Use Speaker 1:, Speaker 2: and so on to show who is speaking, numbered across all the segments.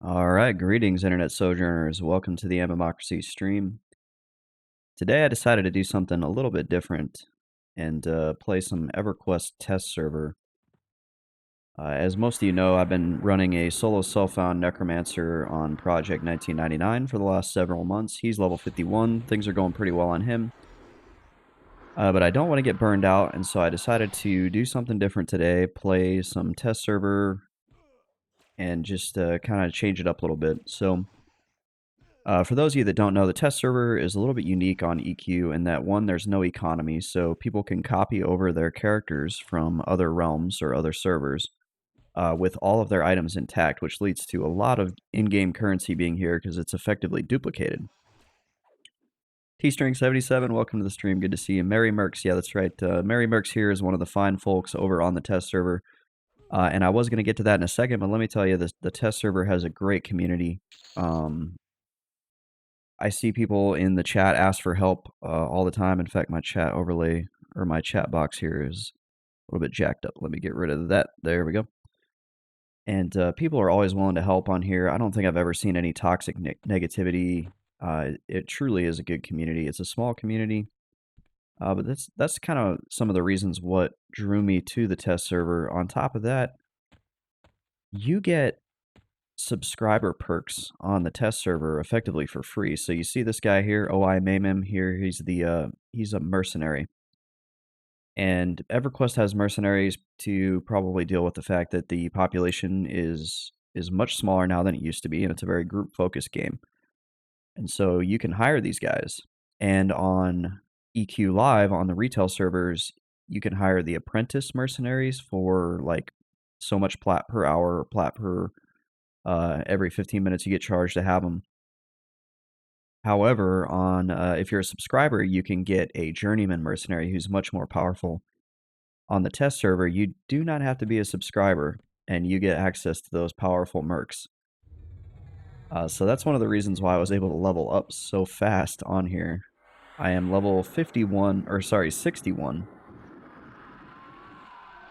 Speaker 1: Alright, greetings Internet Sojourners. Welcome to the mmorpg stream. Today I decided to do something a little bit different and play some Everquest test server. As most of you know, I've been running a solo self-found necromancer on Project 1999 for the last several months. He's level 51. Things are going pretty well on him. But I don't want to get burned out, and so I decided to do something different today, play some test server, and just kind of change it up a little bit. So for those of you that don't know, the test server is a little bit unique on EQ in that, one, there's no economy, so people can copy over their characters from other realms or other servers with all of their items intact, which leads to a lot of in-game currency being here because it's effectively duplicated. T-String77, welcome to the stream. Good to see you. Mary Merks, yeah, that's right. Mary Merks here is one of the fine folks over on the test server. And I was going to get to that in a second, but let me tell you, the test server has a great community. I see people in the chat ask for help all the time. In fact, my chat overlay, or my chat box here, is a little bit jacked up. Let me get rid of that. There we go. And people are always willing to help on here. I don't think I've ever seen any toxic negativity. It truly is a good community. It's a small community. But that's kind of some of the reasons what drew me to the test server. On top of that, you get subscriber perks on the test server effectively for free. So you see this guy here, OI Mamim here, he's a mercenary. And EverQuest has mercenaries to probably deal with the fact that the population is much smaller now than it used to be, and it's a very group focused game. And so you can hire these guys. And on EQ Live on the retail servers, you can hire the apprentice mercenaries for like so much plat per hour or plat per every 15 minutes you get charged to have them. However, on if you're a subscriber, you can get a journeyman mercenary who's much more powerful. On the test server, you do not have to be a subscriber, and you get access to those powerful mercs. So that's one of the reasons why I was able to level up so fast on here. I am level 51, or sorry, 61.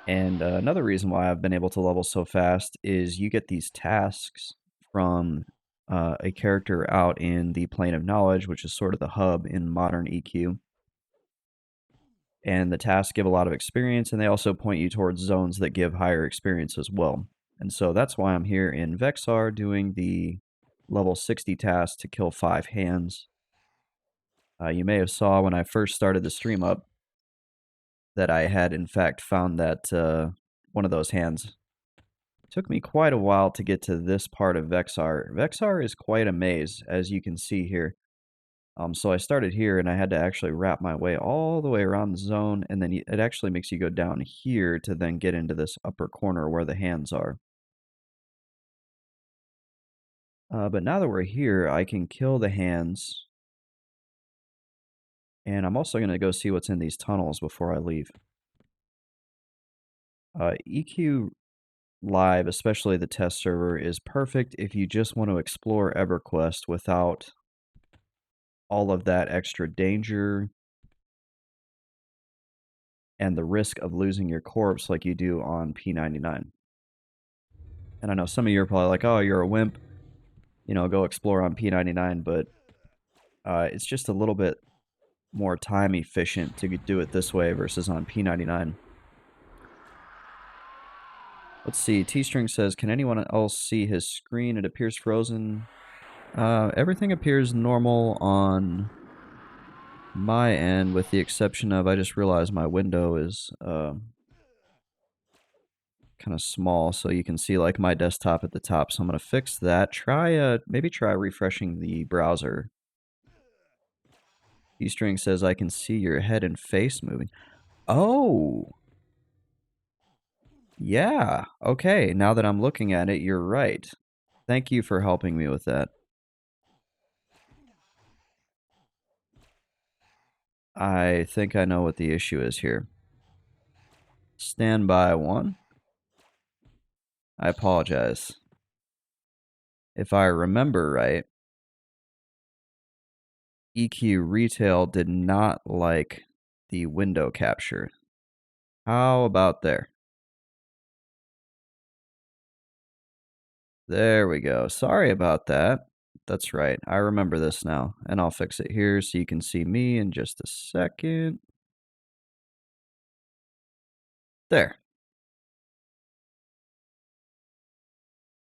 Speaker 1: And another reason why I've been able to level so fast is you get these tasks from a character out in the plane of knowledge, which is sort of the hub in modern EQ. And the tasks give a lot of experience, and they also point you towards zones that give higher experience as well. And so that's why I'm here in Vexar doing the level 60 task to kill 5 hands. You may have saw when I first started the stream up that I had in fact found that one of those hands. It took me quite a while to get to this part of Vexar. Vexar is quite a maze, as you can see here. So I started here, and I had to actually wrap my way all the way around the zone, and then it actually makes you go down here to then get into this upper corner where the hands are. But now that we're here, I can kill the hands. And I'm also going to go see what's in these tunnels before I leave. EQ Live, especially the test server, is perfect if you just want to explore EverQuest without all of that extra danger and the risk of losing your corpse like you do on P99. And I know some of you are probably like, oh, you're a wimp, you know, go explore on P99, but it's just a little bit more time efficient to do it this way versus on P99. Let's see, T-String says, can anyone else see his screen? It appears frozen. Everything appears normal on my end, with the exception of, I just realized my window is kind of small, so you can see like my desktop at the top. So I'm gonna fix that. Maybe try refreshing the browser. T-String says, I can see your head and face moving. Oh! Yeah, okay, now that I'm looking at it, you're right. Thank you for helping me with that. I think I know what the issue is here. Standby 1. I apologize. If I remember right, EQ Retail did not like the window capture. How about there? There we go. Sorry about that. That's right. I remember this now. And I'll fix it here so you can see me in just a second. There.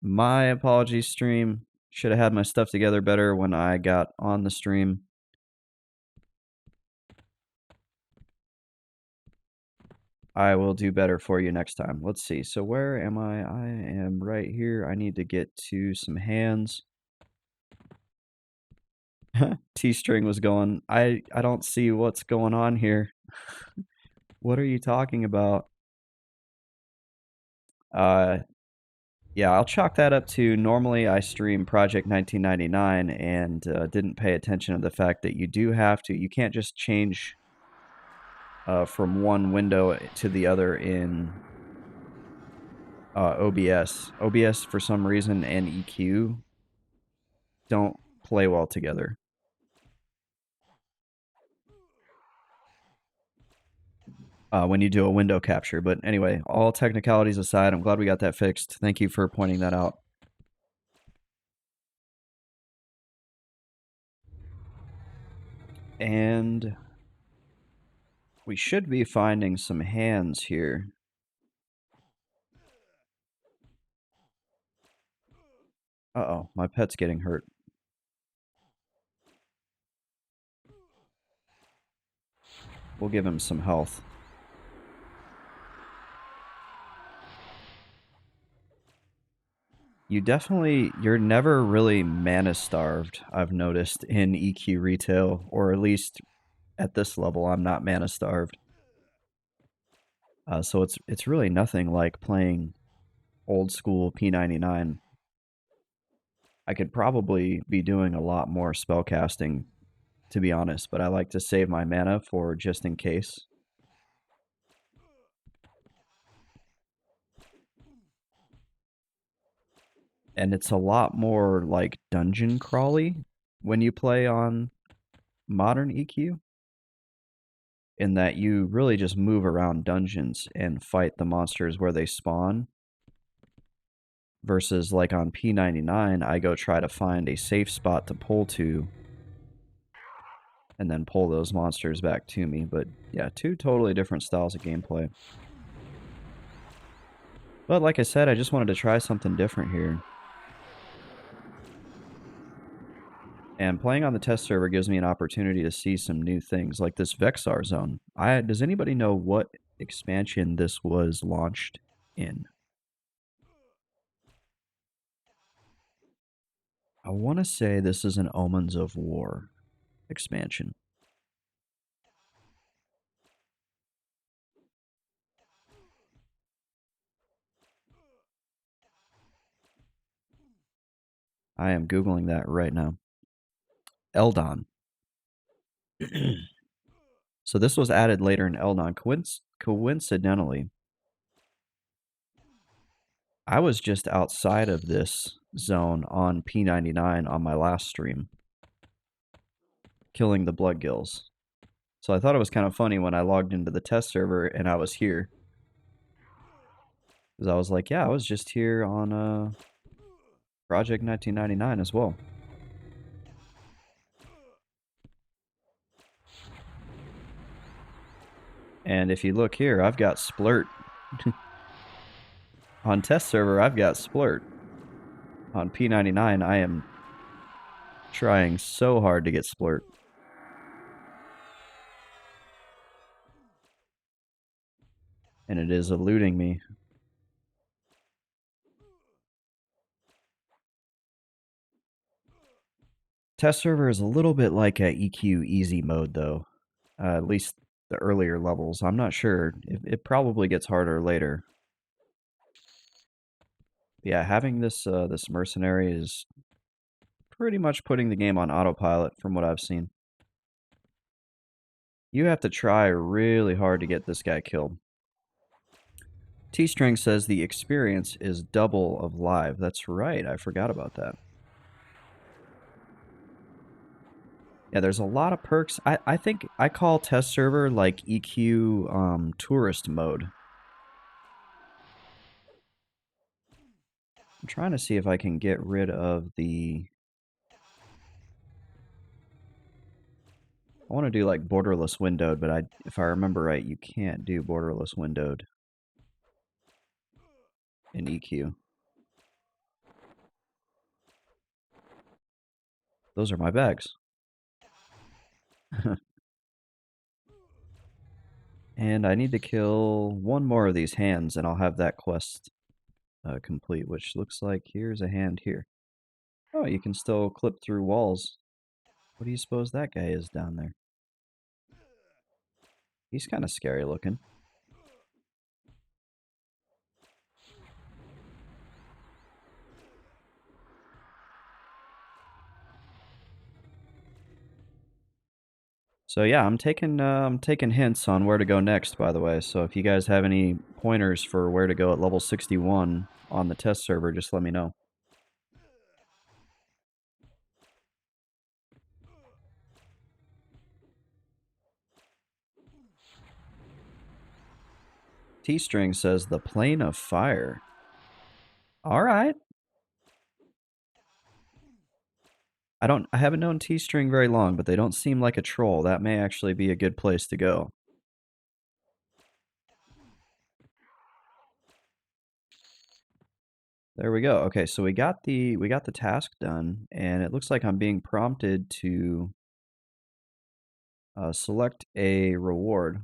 Speaker 1: My apologies, stream. Should have had my stuff together better when I got on the stream. I will do better for you next time. Let's see. So where am I? I am right here. I need to get to some hands. T-string was going. I don't see what's going on here. What are you talking about? Yeah, I'll chalk that up to normally I stream Project 1999 and didn't pay attention to the fact that you can't just change from one window to the other in OBS. OBS, for some reason, and EQ don't play well together. When you do a window capture. But anyway, all technicalities aside, I'm glad we got that fixed. Thank you for pointing that out. And we should be finding some hands here. Uh-oh, my pet's getting hurt. We'll give him some health. You're never really mana starved, I've noticed, in EQ retail, or at least at this level, I'm not mana starved. So it's really nothing like playing old school P99. I could probably be doing a lot more spellcasting, to be honest, but I like to save my mana for just in case. And it's a lot more like dungeon crawly when you play on modern EQ, in that you really just move around dungeons and fight the monsters where they spawn. Versus like on P99, I go try to find a safe spot to pull to and then pull those monsters back to me. But yeah, two totally different styles of gameplay. But like I said, I just wanted to try something different here. And playing on the test server gives me an opportunity to see some new things, like this Vexar zone. Does anybody know what expansion this was launched in? I want to say this is an Omens of War expansion. I am Googling that right now. Eldon. So this was added later in Eldon. Coincidentally, I was just outside of this zone on P99 on my last stream, killing the blood gills. So I thought it was kind of funny when I logged into the test server and I was here. Because I was like, yeah, I was just here on Project 1999 as well. And if you look here, I've got Splurt. On test server, I've got Splurt. On P99, I am trying so hard to get Splurt. And it is eluding me. Test server is a little bit like a EQ easy mode, though. At least the earlier levels. I'm not sure. It probably gets harder later. Yeah, having this mercenary is pretty much putting the game on autopilot from what I've seen. You have to try really hard to get this guy killed. T-String says the experience is double of live. That's right. I forgot about that. Yeah, there's a lot of perks. I think I call test server like EQ tourist mode. I'm trying to see if I can get rid of the... I want to do like borderless windowed, but if I remember right, you can't do borderless windowed in EQ. Those are my bags. And I need to kill one more of these hands, and I'll have that quest complete, which looks like here's a hand here. Oh, you can still clip through walls. What do you suppose that guy is down there? He's kind of scary looking. So yeah, I'm taking hints on where to go next, by the way. So if you guys have any pointers for where to go at level 61 on the test server, just let me know. T-String says the plane of fire. All right. I haven't known T-String very long, but they don't seem like a troll. That may actually be a good place to go. There we go. Okay, so we got the task done, and it looks like I'm being prompted to select a reward,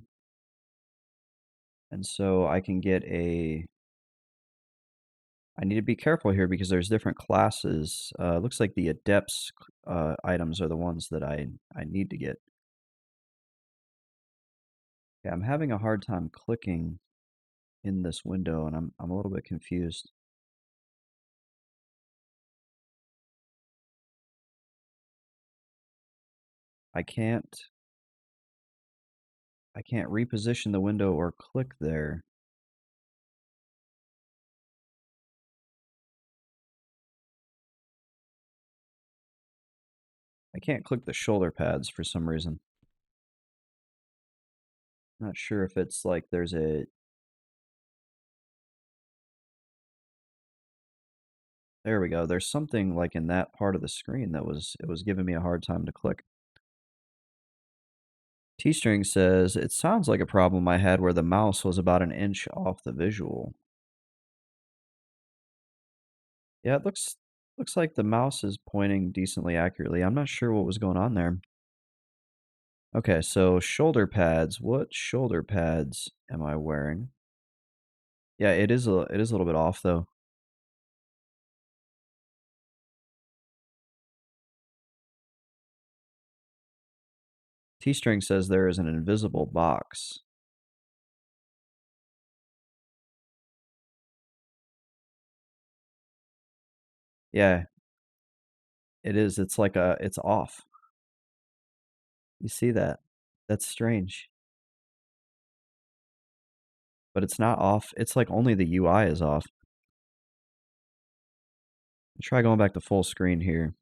Speaker 1: and so I can get a. I need to be careful here because there's different classes. Looks like the adepts items are the ones that I need to get. Yeah, I'm having a hard time clicking in this window, and I'm a little bit confused. I can't reposition the window or click there. I can't click the shoulder pads for some reason. Not sure if it's like there's a... There we go. There's something like in that part of the screen that it was giving me a hard time to click. T-String says, it sounds like a problem I had where the mouse was about an inch off the visual. Yeah, it looks like the mouse is pointing decently accurately. I'm not sure what was going on there. Okay, so shoulder pads. What shoulder pads am I wearing? Yeah, it is a little bit off though. T-String says there is an invisible box. Yeah, it is. It's like it's off. You see that? That's strange. But it's not off. It's like only the UI is off. Try going back to full screen here.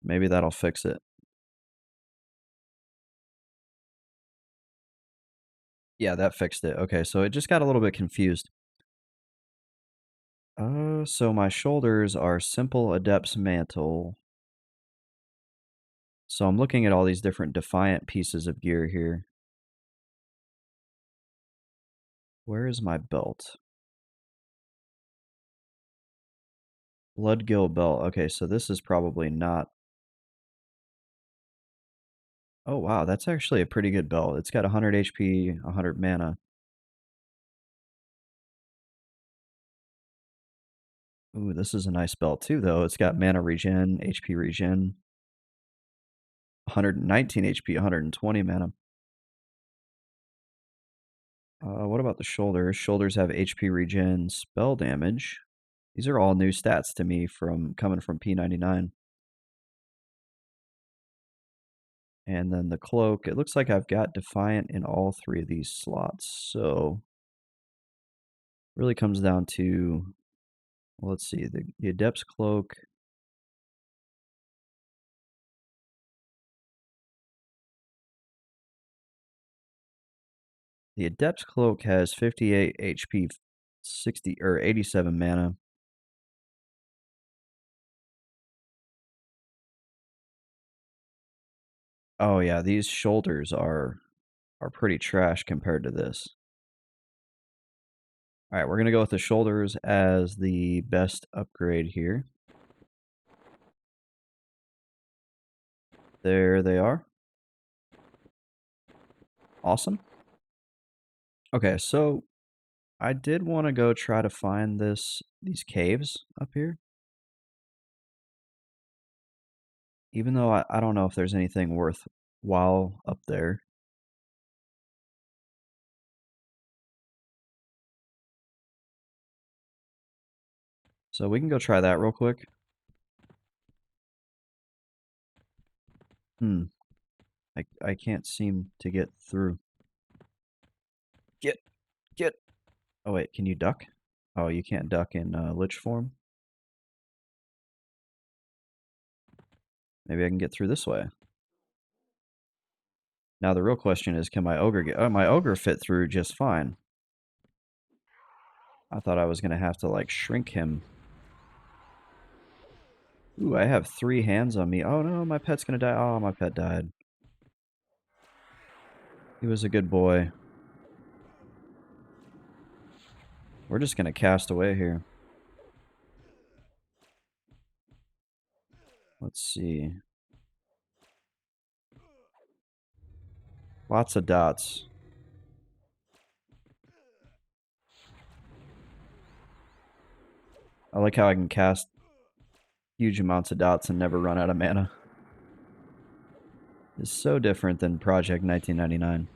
Speaker 1: Maybe that'll fix it. Yeah, that fixed it. Okay, so it just got a little bit confused. So my shoulders are simple adept's mantle. So I'm looking at all these different defiant pieces of gear here. Where is my belt? Bloodgill belt. Okay, so this is probably not... Oh wow, that's actually a pretty good belt. It's got 100 HP, 100 mana. Ooh, this is a nice belt too, though. It's got mana regen, HP regen, 119 HP, 120 mana. What about the shoulders? Shoulders have HP regen, spell damage. These are all new stats to me from coming from P99. And then the cloak, it looks like I've got Defiant in all three of these slots. So really comes down to, well, let's see, the Adept's Cloak. The Adept's Cloak has 58 HP 60 or 87 mana. Oh yeah, these shoulders are pretty trash compared to this. All right, we're gonna go with the shoulders as the best upgrade here. There they are. Awesome. Okay, so I did want to go try to find these caves up here. Even though I don't know if there's anything worthwhile up there. So we can go try that real quick. I can't seem to get through. Get, get. Oh wait, can you duck? Oh, you can't duck in lich form. Maybe I can get through this way. Now the real question is, can my ogre get? Oh, my ogre fit through just fine. I thought I was gonna have to like shrink him. Ooh, I have 3 hands on me. Oh no, my pet's gonna die. Oh, my pet died. He was a good boy. We're just gonna cast away here. Let's see. Lots of dots. I like how I can cast huge amounts of dots and never run out of mana. It's so different than Project 1999.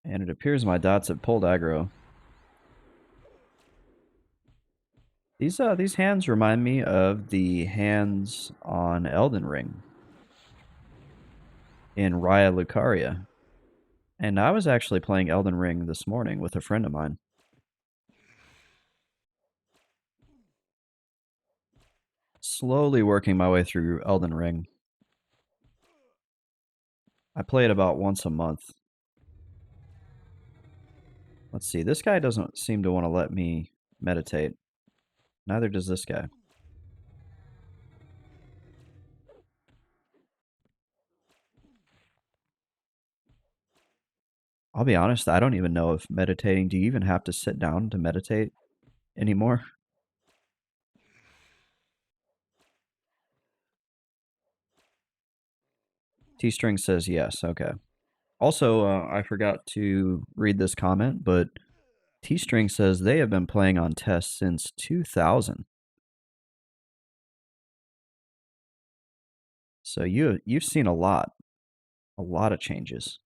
Speaker 1: And it appears my dots have pulled aggro. These hands remind me of the hands on Elden Ring in Raya Lucaria. And I was actually playing Elden Ring this morning with a friend of mine. Slowly working my way through Elden Ring. I play it about once a month. Let's see, this guy doesn't seem to want to let me meditate. Neither does this guy. I'll be honest, I don't even know if meditating, do you even have to sit down to meditate anymore? T-String says yes, okay. Also, I forgot to read this comment, but T-String says they have been playing on test since 2000. So you've seen a lot of changes.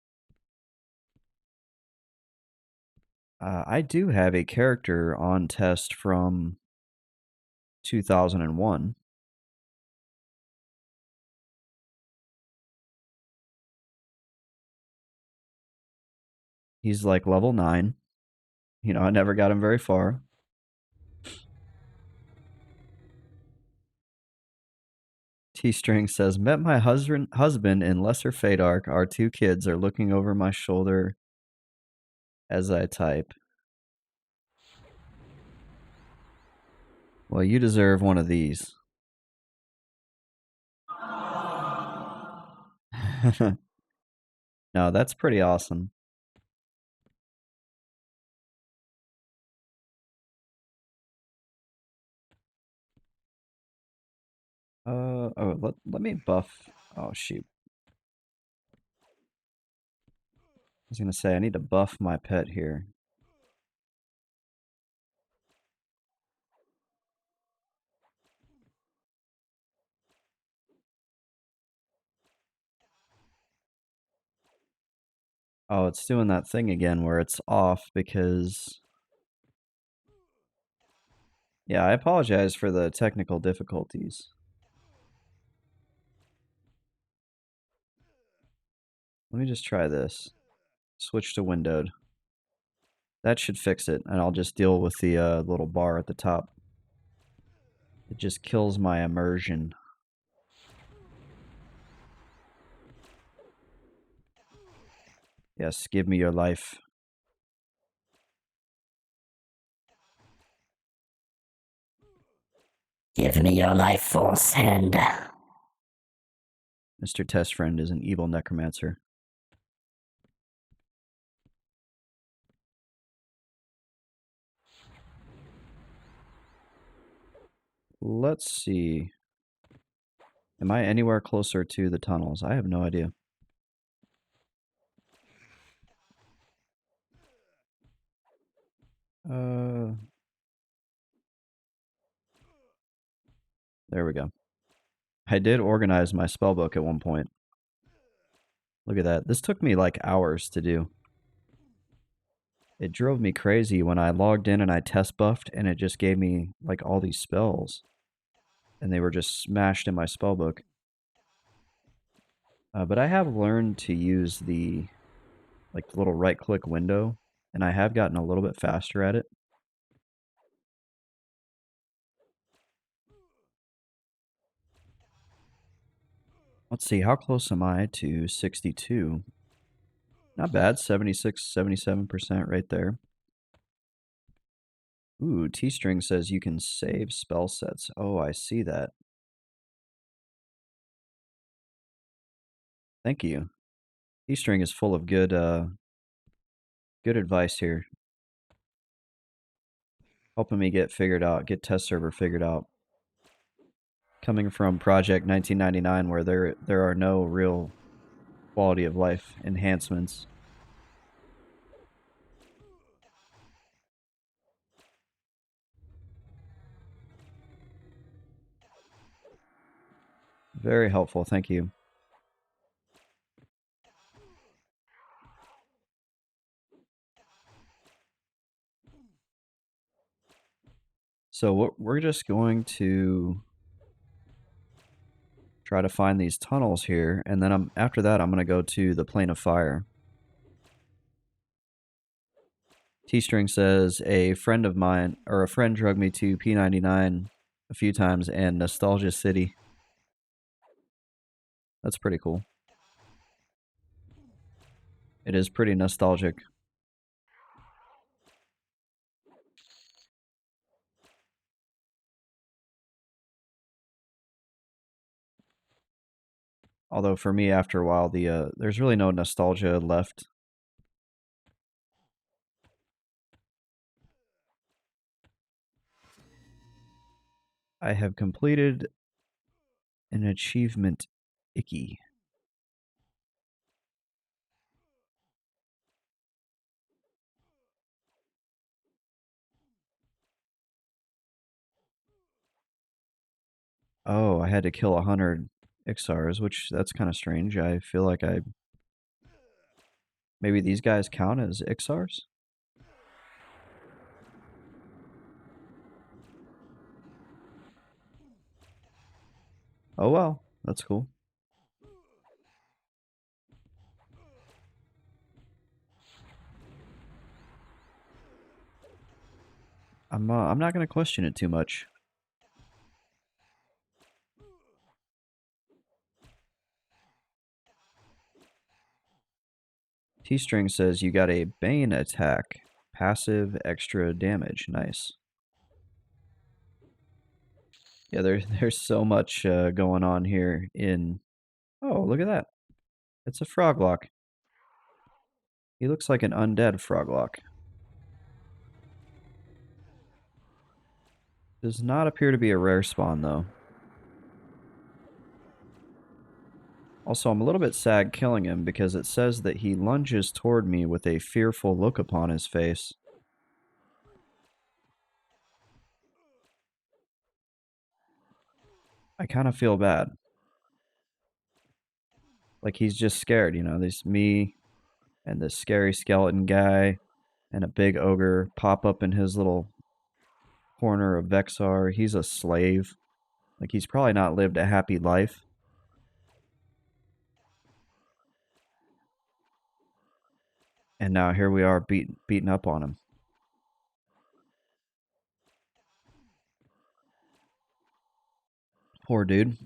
Speaker 1: I do have a character on test from 2001. He's like level 9. You know, I never got him very far. T-String says, met my husband in Lesser Fadark. Our 2 kids are looking over my shoulder as I type. Well, you deserve one of these. No, that's pretty awesome. Oh, let me buff. Oh, shoot. I was gonna say, I need to buff my pet here. Oh, it's doing that thing again where it's off because... Yeah, I apologize for the technical difficulties. Let me just try this. Switch to windowed. That should fix it, and I'll just deal with the little bar at the top. It just kills my immersion. Yes, give me your life.
Speaker 2: Give me your life force, and
Speaker 1: Mr. Test Friend is an evil necromancer. Let's see. Am I anywhere closer to the tunnels? I have no idea. There we go. I did organize my spellbook at one point. Look at that. This took me like hours to do. It drove me crazy when I logged in and I test buffed and it just gave me like all these spells. And they were just smashed in my spellbook. But I have learned to use the little right click window, and I have gotten a little bit faster at it. Let's see, how close am I to 62? Not bad, 76, 77% right there. Ooh, T-String says you can save spell sets. Oh, I see that. Thank you. T-String is full of good advice here. Helping me get test server figured out. Coming from Project 1999 where there are no real quality of life enhancements. Very helpful, thank you. So we're just going to try to find these tunnels here, and then after that I'm going to go to the Plane of Fire. T-String says, a friend drugged me to P99 a few times and Nostalgia City. That's pretty cool. It is pretty nostalgic. Although for me, after a while, there's really no nostalgia left. I have completed an achievement, Icky. Oh, I had to kill 100 Ixars, which that's kind of strange. I feel like maybe these guys count as Ixars? Oh well, that's cool. I'm not gonna question it too much. T-String says you got a Bane attack. Passive extra damage. Nice. Yeah, there's so much going on here in... Oh, look at that. It's a Froglock. He looks like an undead Froglock. Does not appear to be a rare spawn, though. Also, I'm a little bit sad killing him because it says that he lunges toward me with a fearful look upon his face. I kind of feel bad. Like he's just scared, you know. There's me and this scary skeleton guy and a big ogre pop up in his little corner of Vexar. He's a slave. Like he's probably not lived a happy life. And now here we are beating up on him. Poor dude.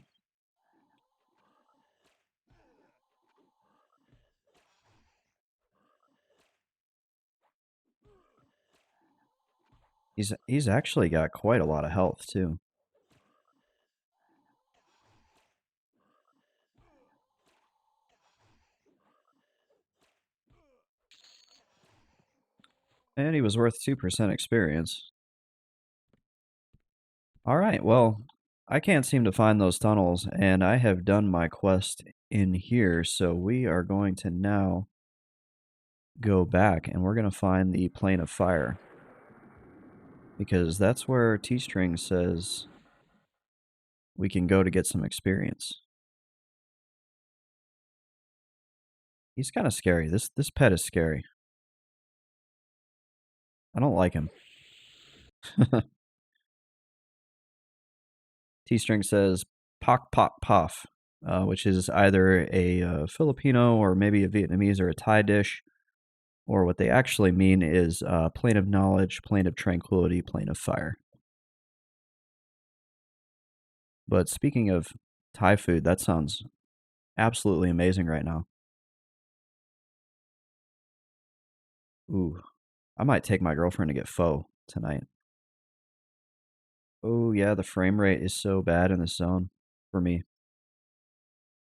Speaker 1: He's actually got quite a lot of health too. And he was worth 2% experience. Alright, well, I can't seem to find those tunnels, and I have done my quest in here, so we are going to now go back and we're going to find the plane of fire. Because that's where T-String says we can go to get some experience. He's kind of scary. This pet is scary. I don't like him. T-String says "Pok Pok Puff," which is either a Filipino or maybe a Vietnamese or a Thai dish, or what they actually mean is plane of knowledge, plane of tranquility, plane of fire. But speaking of Thai food, that sounds absolutely amazing right now. Ooh, I might take my girlfriend to get pho tonight. Oh yeah, the frame rate is so bad in this zone for me.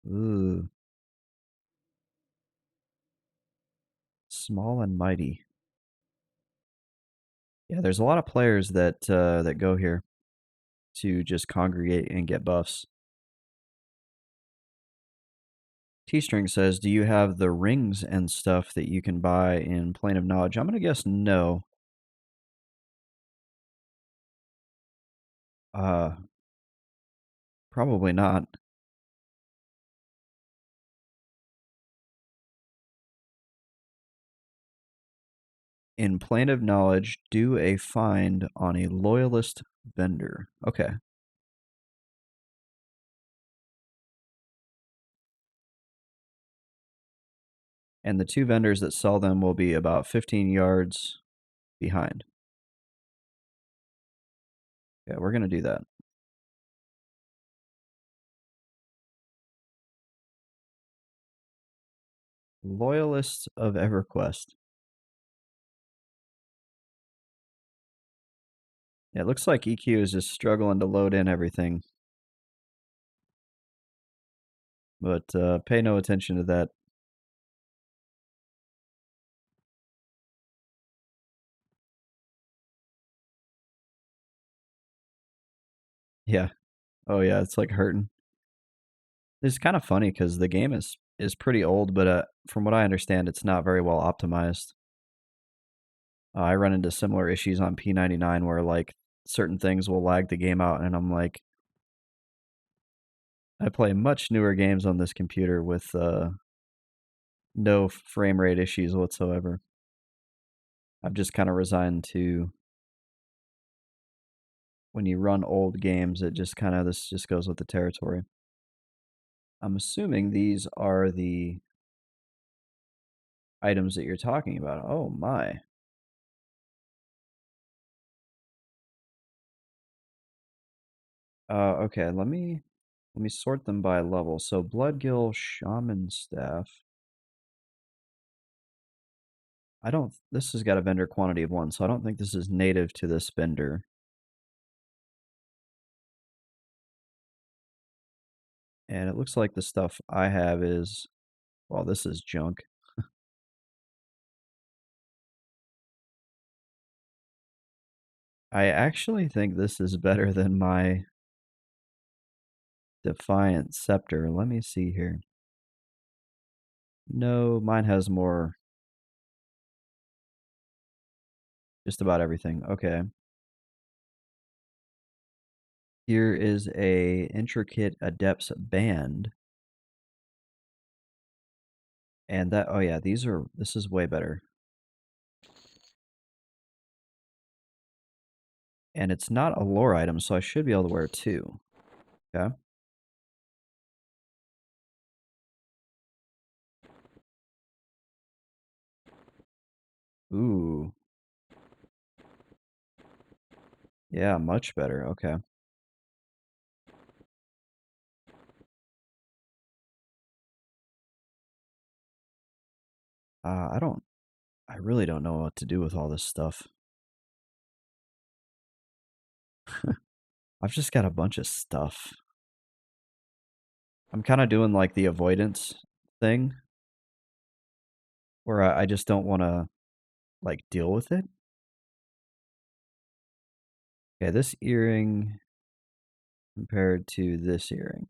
Speaker 1: Ooh, small and mighty. Yeah, there's a lot of players that go here to just congregate and get buffs. T-String says, "Do you have the rings and stuff that you can buy in Plane of Knowledge?" I'm gonna guess no. Uh, Probably not. In Plane of Knowledge, do a find on a loyalist vendor. Okay. And the two vendors that sell them will be about 15 yards behind. Yeah, we're gonna do that. Loyalists of Everquest. Yeah, it looks like EQ is just struggling to load in everything. But pay no attention to that. Yeah. Oh yeah, it's like hurting. It's kind of funny because the game is pretty old, but from what I understand, it's not very well optimized. I run into similar issues on P99 where like certain things will lag the game out, and I'm like, I play much newer games on this computer with no frame rate issues whatsoever. I've just kind of resigned to when you run old games, it just kind of this just goes with the territory. I'm assuming these are the items that you're talking about. Oh my. Okay, let me sort them by level. So Bloodgill Shaman Staff. I don't this has got a vendor quantity of 1, so I don't think this is native to this vendor. And it looks like the stuff I have is well, this is junk. I actually think this is better than my Defiant Scepter. Let me see here. No, mine has more. Just about everything. Okay. Here is a intricate Adept's Band. And that, oh yeah, this is way better. And it's not a lore item, so I should be able to wear two. Okay. Ooh. Yeah, much better. Okay. I don't. I really don't know what to do with all this stuff. I've just got a bunch of stuff. I'm kind of doing like the avoidance thing where I just don't want to like deal with it. Okay, this earring compared to this earring.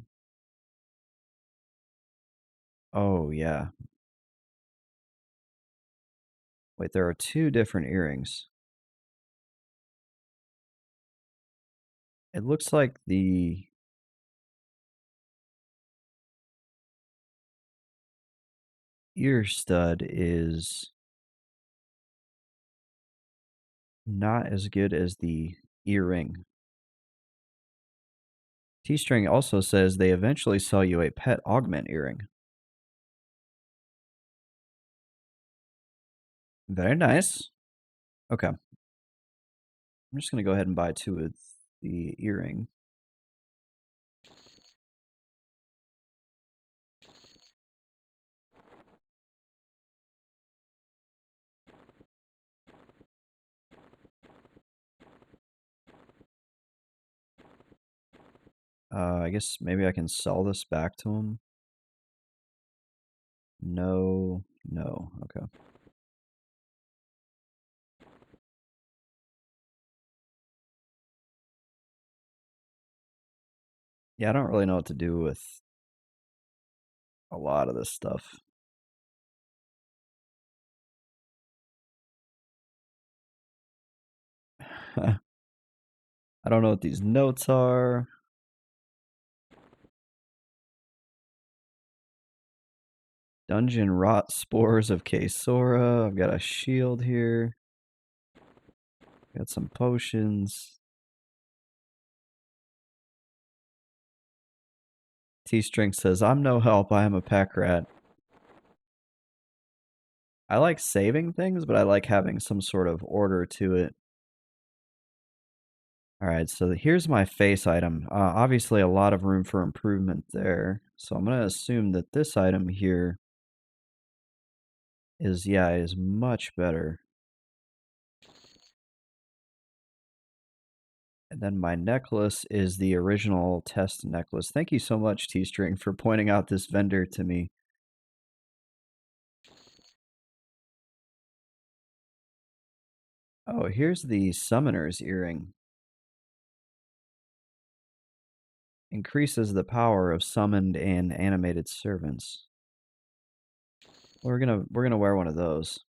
Speaker 1: Oh, yeah. Wait, there are two different earrings. It looks like the ear stud is not as good as the earring. T-String also says they eventually sell you a pet augment earring. Very nice. Okay. I'm just going to go ahead and buy two of the earring. I guess maybe I can sell this back to him. No, no. Okay. Yeah, I don't really know what to do with a lot of this stuff. I don't know what these notes are. Dungeon rot spores of Kesora. I've got a shield here. Got some potions. T-String says, I'm no help, I am a pack rat. I like saving things, but I like having some sort of order to it. Alright, so here's my face item. Obviously a lot of room for improvement there. So I'm going to assume that this item here is much better. And then my necklace is the original test necklace. Thank you so much, T-String, for pointing out this vendor to me. Oh, here's the summoner's earring. Increases the power of summoned and animated servants. We're gonna wear one of those.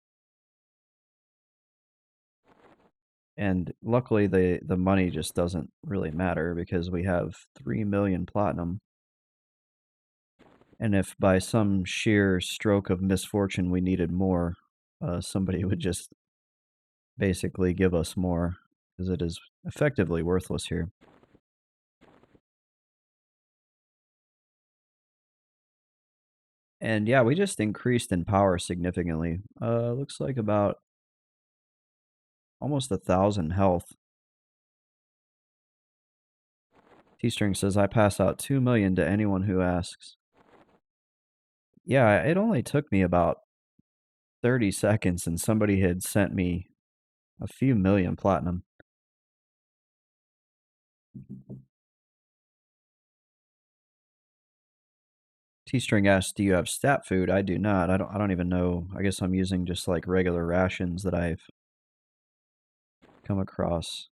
Speaker 1: And luckily the money just doesn't really matter because we have 3 million platinum. And if by some sheer stroke of misfortune we needed more, somebody would just basically give us more because it is effectively worthless here. And yeah, we just increased in power significantly. Looks like about almost 1,000 health. T-String says, I pass out 2 million to anyone who asks. Yeah, it only took me about 30 seconds and somebody had sent me a few million platinum. T-String asks, do you have stat food? I do not. I don't even know. I guess I'm using just like regular rations that I've come across.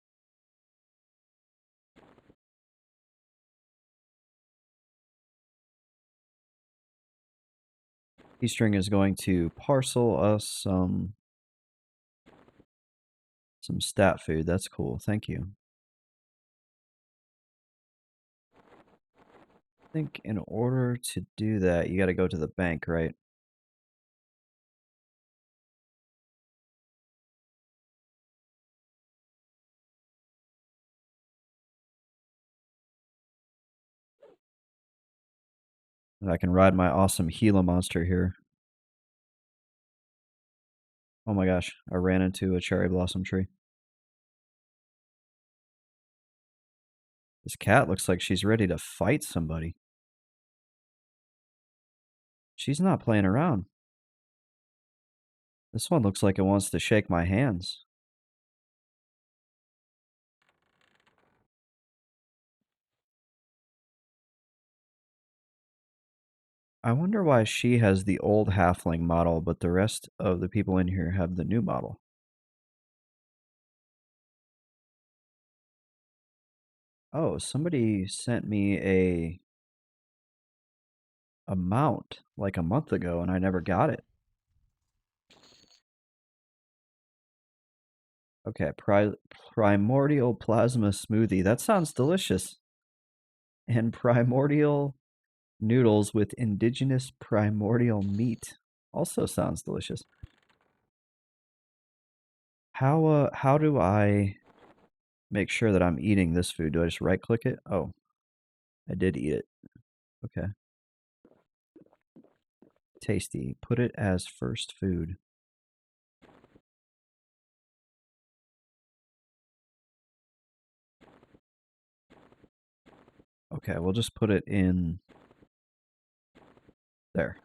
Speaker 1: T-String is going to parcel us some stat food. That's cool. Thank you. I think in order to do that, you got to go to the bank, right? And I can ride my awesome Gila monster here. Oh my gosh, I ran into a cherry blossom tree. This cat looks like she's ready to fight somebody. She's not playing around. This one looks like it wants to shake my hands. I wonder why she has the old halfling model, but the rest of the people in here have the new model. Oh, somebody sent me a mount like a month ago and I never got it. Okay, primordial plasma smoothie. That sounds delicious. And primordial noodles with indigenous primordial meat. Also sounds delicious. How do I make sure that I'm eating this food? Do I just right click it? Oh, I did eat it. Okay. Tasty. Put it as first food. Okay, we'll just put it in there.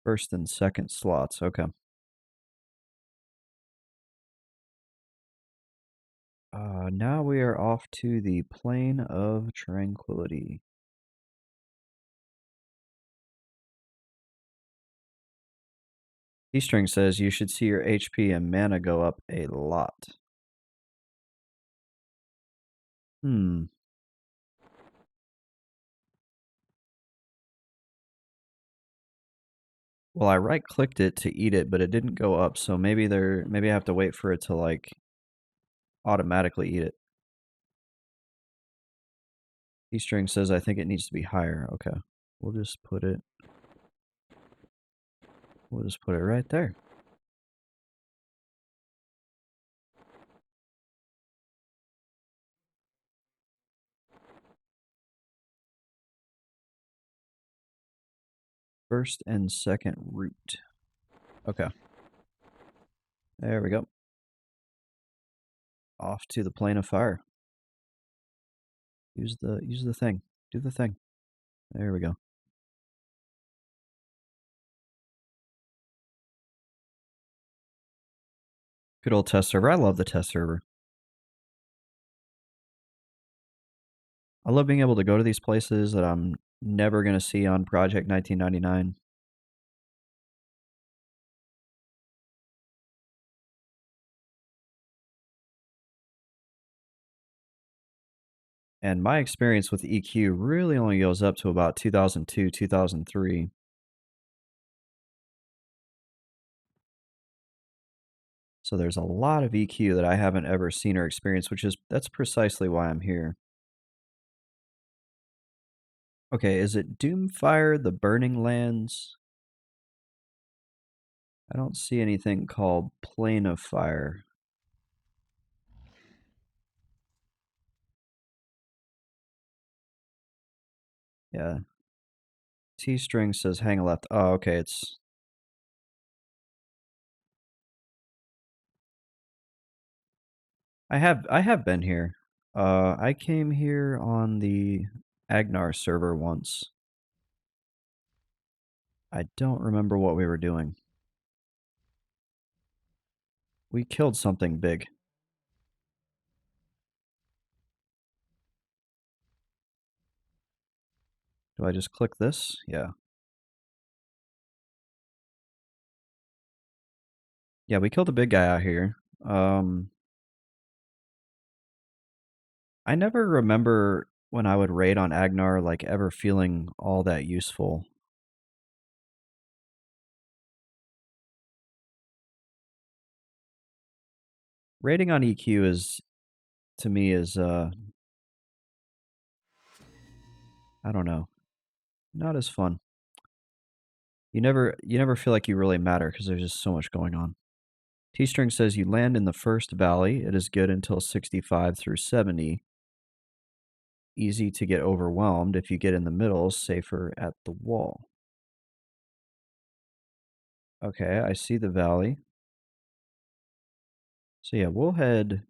Speaker 1: First and second slots. Okay. Now we are off to the plane of tranquility. D-string says you should see your HP and mana go up a lot. Hmm. Well, I right-clicked it to eat it, but it didn't go up, so maybe I have to wait for it to like automatically eat it. D-string says I think it needs to be higher. Okay. We'll just put it right there. First and second root. Okay. There we go. Off to the plane of fire. Use the thing. Do the thing. There we go. Good old test server. I love the test server. I love being able to go to these places that I'm never going to see on Project 1999. And my experience with EQ really only goes up to about 2002, 2003. So there's a lot of EQ that I haven't ever seen or experienced, that's precisely why I'm here. Okay, is it Doomfire, the Burning Lands? I don't see anything called Plane of Fire. Yeah. T-string says hang left. Oh, okay, it's... I have been here. I came here on the Agnar server once. I don't remember what we were doing. We killed something big. Do I just click this? Yeah. Yeah, we killed a big guy out here. I never remember when I would raid on Agnar, like, ever feeling all that useful. Raiding on EQ to me, I don't know, not as fun. You never feel like you really matter because there's just so much going on. T-string says you land in the first valley. It is good until 65 through 70. Easy to get overwhelmed. If you get in the middle, safer at the wall. Okay, I see the valley. So yeah, we'll head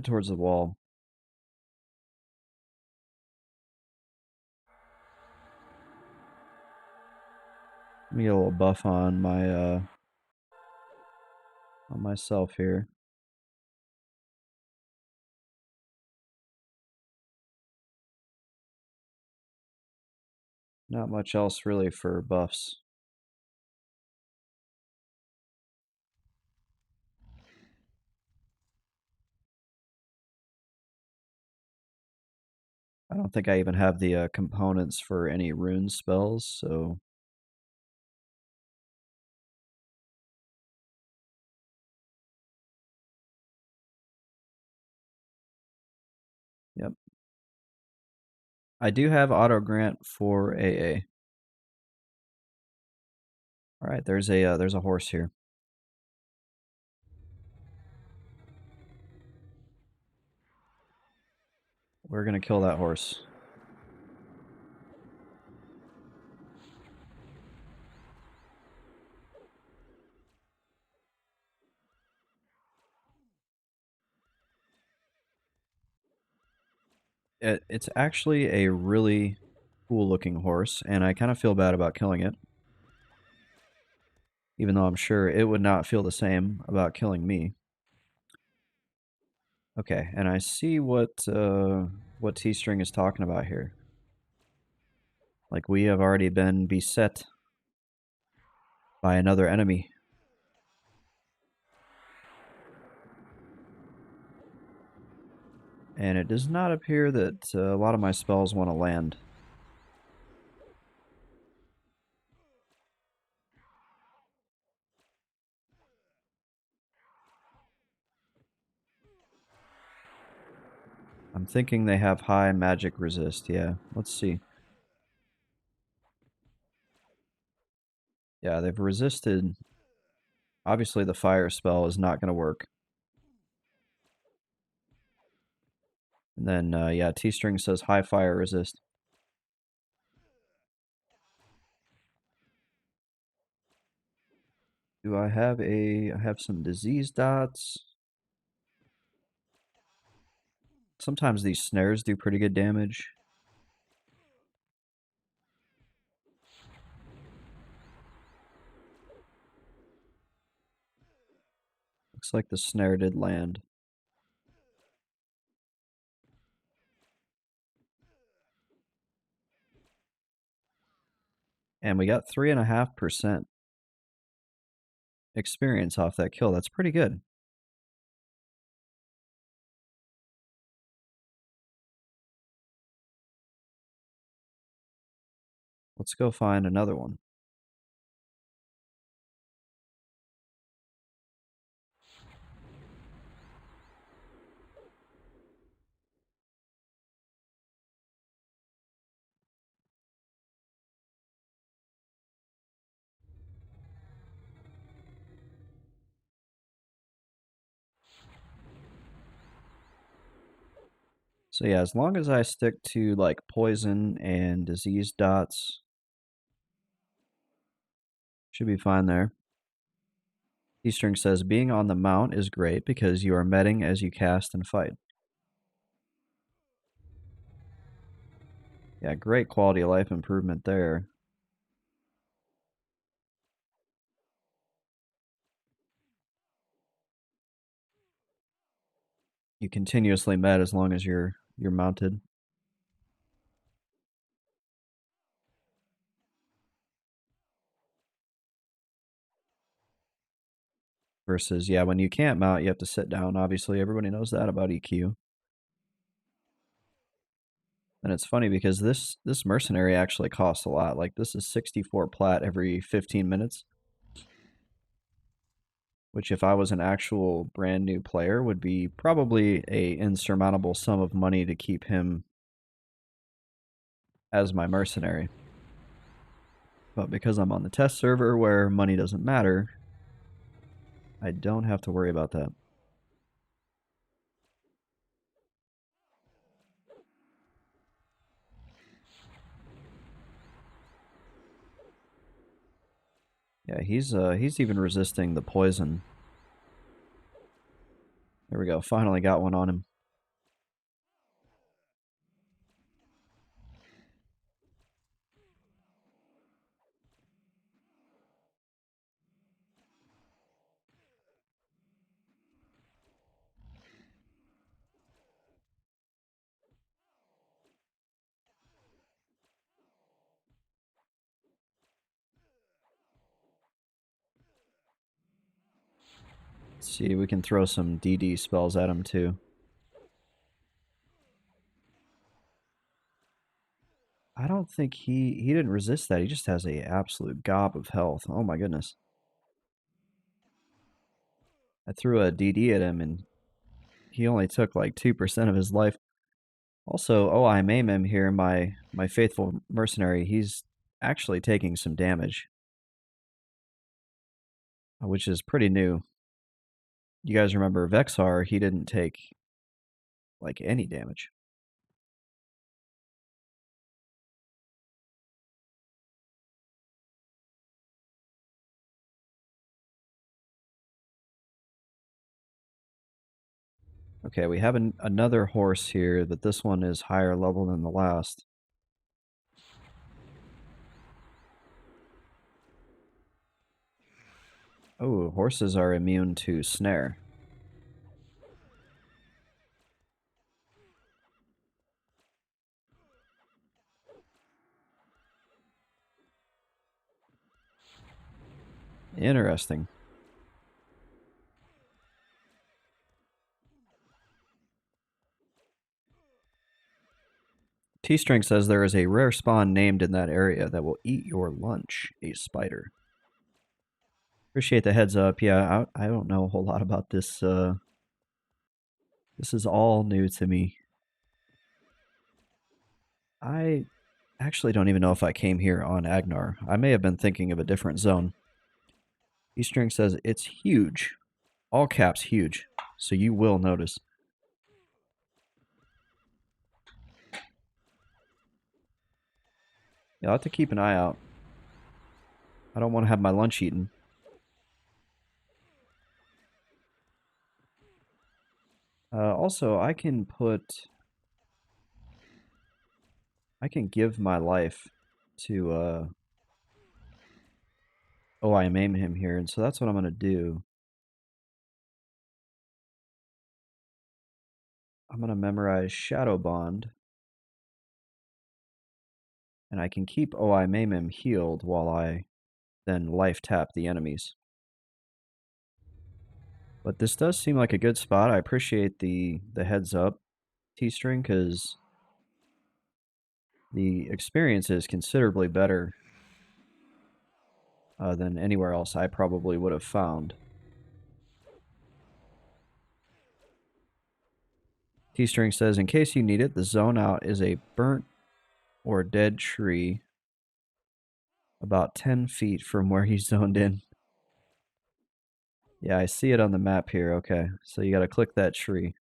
Speaker 1: towards the wall. Let me get a little buff on myself here. Not much else really for buffs. I don't think I even have the components for any rune spells, so yep. I do have auto grant for AA. All right, there's a horse here. We're gonna kill that horse. It's actually a really cool looking horse, and I kind of feel bad about killing it. Even though I'm sure it would not feel the same about killing me. Okay, and I see what T-String is talking about here. Like, we have already been beset by another enemy. And it does not appear that a lot of my spells want to land. I'm thinking they have high magic resist. Yeah, let's see. Yeah, they've resisted. Obviously, the fire spell is not going to work. And then, yeah, T-String says high fire resist. Do I have I have some disease dots. Sometimes these snares do pretty good damage. Looks like the snare did land. And we got 3.5% experience off that kill. That's pretty good. Let's go find another one. So yeah, as long as I stick to like poison and disease dots, should be fine there. T-String says, being on the mount is great because you are metting as you cast and fight. Yeah, great quality of life improvement there. You continuously met as long as you're mounted. Versus, yeah, when you can't mount, you have to sit down. Obviously, everybody knows that about EQ. And it's funny because this mercenary actually costs a lot. Like, this is 64 plat every 15 minutes. Which, if I was an actual brand new player, would be probably a insurmountable sum of money to keep him as my mercenary. But because I'm on the test server where money doesn't matter, I don't have to worry about that. Yeah, he's even resisting the poison. There we go. Finally got one on him. Let's see, we can throw some DD spells at him too. I don't think he didn't resist that. He just has a absolute gob of health. Oh my goodness. I threw a DD at him and he only took like 2% of his life. Also, oh, I maim him here, my faithful mercenary. He's actually taking some damage, which is pretty new. You guys remember Vexar, he didn't take like any damage. Okay, we have another horse here, but this one is higher level than the last. Oh, horses are immune to snare. Interesting. T-String says there is a rare spawn named in that area that will eat your lunch, a spider. Appreciate the heads up. Yeah, I don't know a whole lot about this. This is all new to me. I actually don't even know if I came here on Agnar. I may have been thinking of a different zone. T-String says it's huge. All caps huge. So you will notice. Yeah, I'll have to keep an eye out. I don't want to have my lunch eaten. Also, I can give my life to, oh, I maim him here, and so that's what I'm going to do. I'm going to memorize Shadow Bond, and I can keep oh, I maim him healed while I then life tap the enemies. But this does seem like a good spot. I appreciate the heads up, T-String, because the experience is considerably better than anywhere else I probably would have found. T-String says, in case you need it, the zone out is a burnt or dead tree about 10 feet from where he zoned in. Yeah, I see it on the map here. Okay, so you got to click that tree.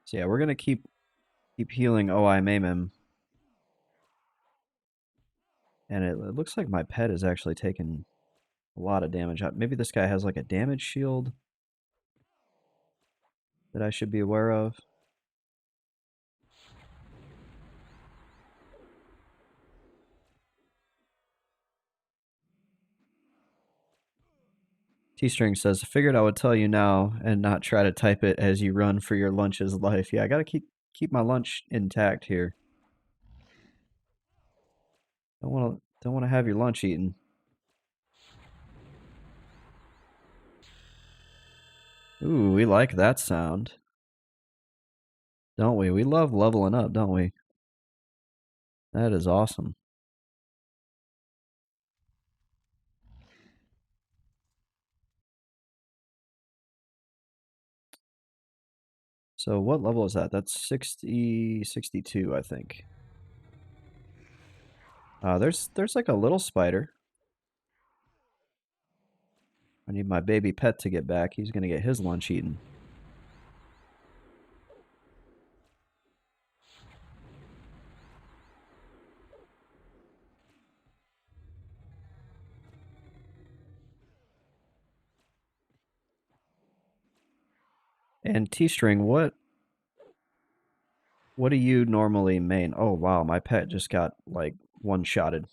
Speaker 1: So yeah, we're gonna keep healing. Oh, I maim him, and it looks like my pet is actually taking a lot of damage. Maybe this guy has like a damage shield that I should be aware of. T-String says, figured I would tell you now and not try to type it as you run for your lunch's life. Yeah, I gotta keep my lunch intact here. Don't wanna have your lunch eaten. Ooh, we like that sound. Don't we? We love leveling up, don't we? That is awesome. So what level is that? That's 60, 62, I think. There's like a little spider. I need my baby pet to get back. He's gonna get his lunch eaten. And T-String, what do you normally main? Oh wow, my pet just got like one-shotted.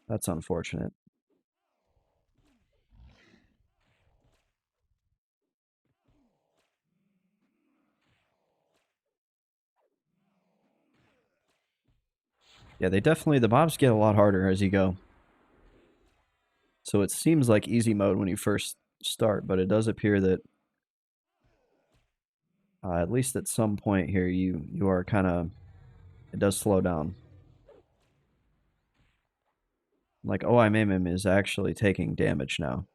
Speaker 1: That's unfortunate. Yeah, the mobs get a lot harder as you go. So it seems like easy mode when you first start, but it does appear that at least at some point here, you are kind of, it does slow down. Like, oh, I made him is actually taking damage now.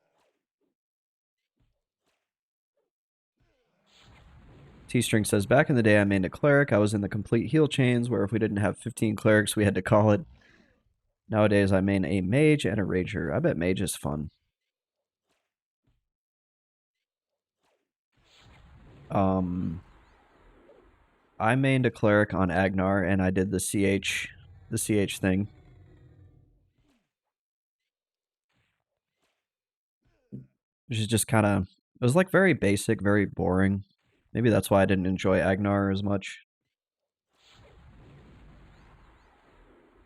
Speaker 1: T-String says, back in the day I made a cleric. I was in the complete heal chains where if we didn't have 15 clerics, we had to call it. Nowadays I main a mage and a rager. I bet mage is fun. Um, I mained a cleric on Agnar and I did the CH thing. Which is just kind of, it was like very basic, very boring. Maybe that's why I didn't enjoy Agnar as much.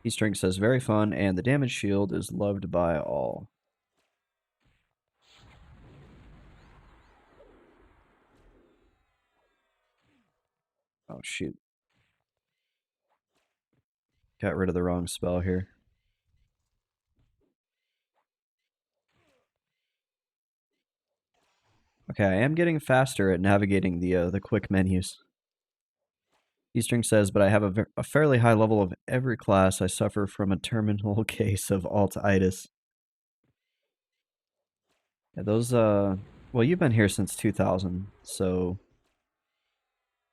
Speaker 1: T-String says, very fun, and the damage shield is loved by all. Oh, shoot. Got rid of the wrong spell here. Okay, I am getting faster at navigating the quick menus. T-String says, but I have a fairly high level of every class. I suffer from a terminal case of alt-itis. Yeah, those, well, you've been here since 2000, so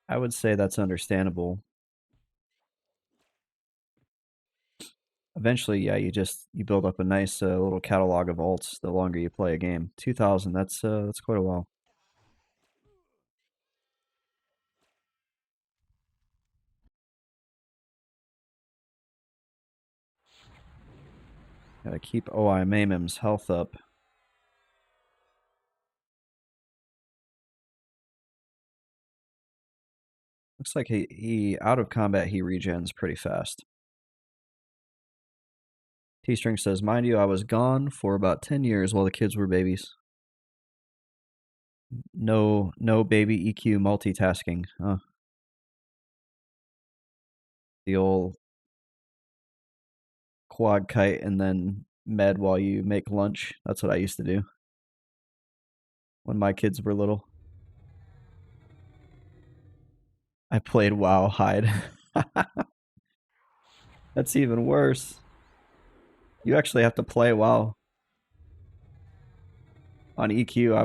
Speaker 1: I would say that's understandable. Eventually, yeah, you build up a nice little catalog of alts the longer you play a game. 2000, that's quite a while. Gotta keep OI Mamim's health up. Looks like he out of combat he regens pretty fast. T-String says, mind you, I was gone for about 10 years while the kids were babies. No baby EQ multitasking, huh? The old quad kite and then med while you make lunch. That's what I used to do when my kids were little. I played WoW Hide. That's even worse. You actually have to play WoW. On EQ,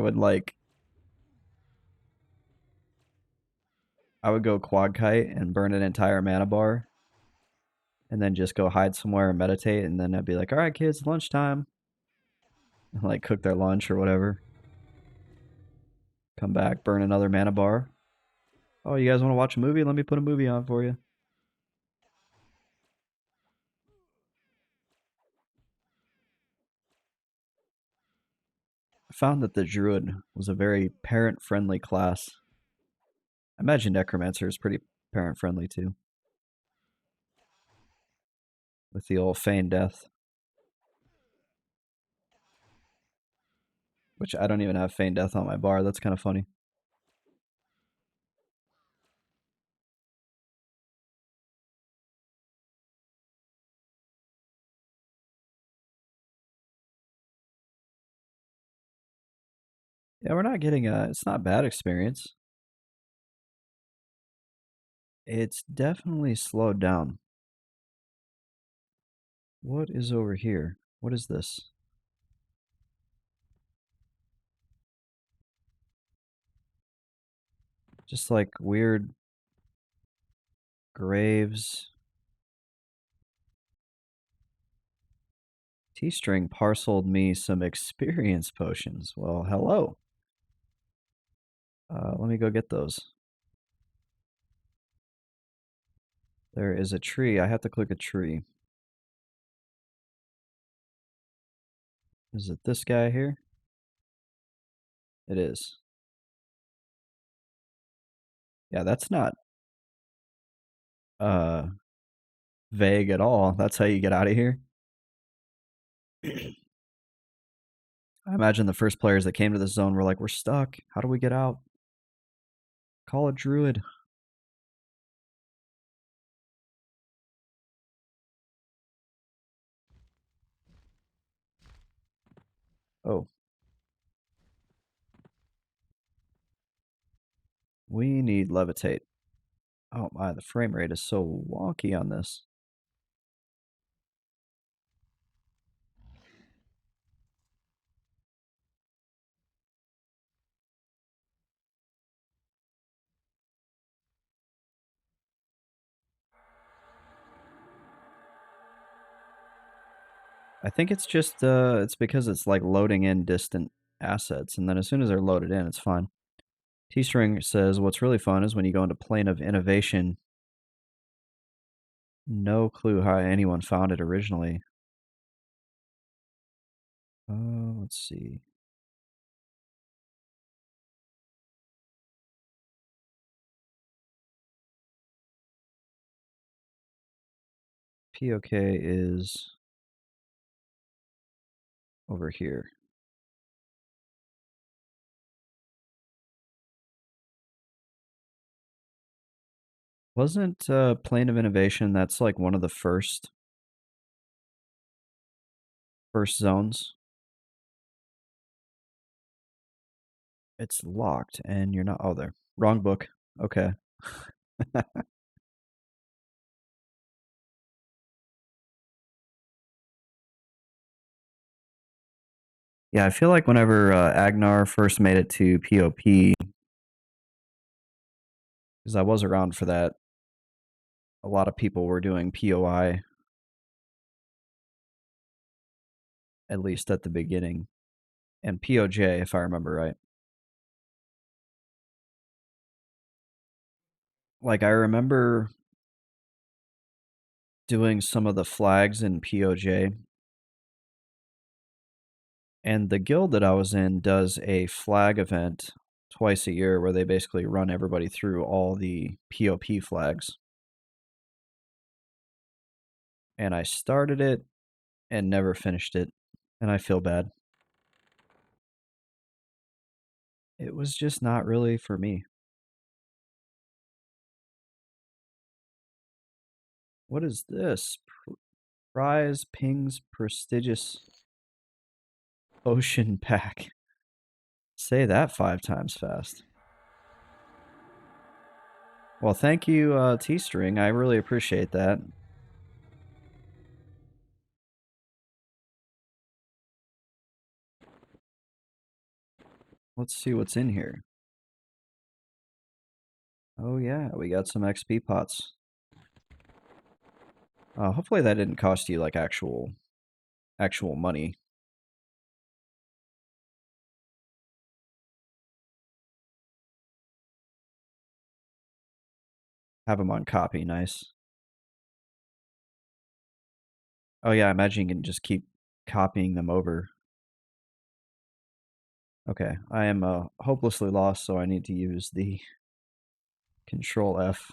Speaker 1: I would go quad kite and burn an entire mana bar and then just go hide somewhere and meditate, and then I'd be like, all right, kids, lunchtime. And like cook their lunch or whatever. Come back, burn another mana bar. Oh, you guys want to watch a movie? Let me put a movie on for you. I found that the druid was a very parent-friendly class. I imagine necromancer is pretty parent-friendly too, with the old feign death, which I don't even have feign death on my bar. That's kind of funny. Yeah, we're not getting a. It's not bad experience. It's definitely slowed down. What is over here? What is this? Just like weird graves. T-String parceled me some experience potions. Well, hello. Let me go get those. There is a tree. I have to click a tree. Is it this guy here? It is. Yeah, that's not uh vague at all. That's how you get out of here. I imagine the first players that came to this zone were like, we're stuck. How do we get out? Call a druid. Oh, we need levitate. Oh my, the frame rate is so wonky on this. I think it's just it's because it's like loading in distant assets, and then as soon as they're loaded in, it's fine. T-String says what's really fun is when you go into plane of innovation. No clue how anyone found it originally. Let's see. POK is over here. Wasn't Plane of Innovation, that's like one of the first zones? It's locked and you're not, oh there. Wrong book. Okay. Yeah, I feel like whenever Agnar first made it to POP, because I was around for that, a lot of people were doing POI, at least at the beginning, and POJ, if I remember right. Like, I remember doing some of the flags in POJ, and the guild that I was in does a flag event twice a year where they basically run everybody through all the POP flags. And I started it and never finished it, and I feel bad. It was just not really for me. What is this? Prize Ping's prestigious ocean pack. Say that 5 times fast. Well, thank you, T-String. I really appreciate that. Let's see what's in here. Oh yeah, we got some XP pots. Hopefully that didn't cost you like actual money. Have them on copy, nice. Oh yeah, I imagine you can just keep copying them over. Okay, I am hopelessly lost, so I need to use the Control F.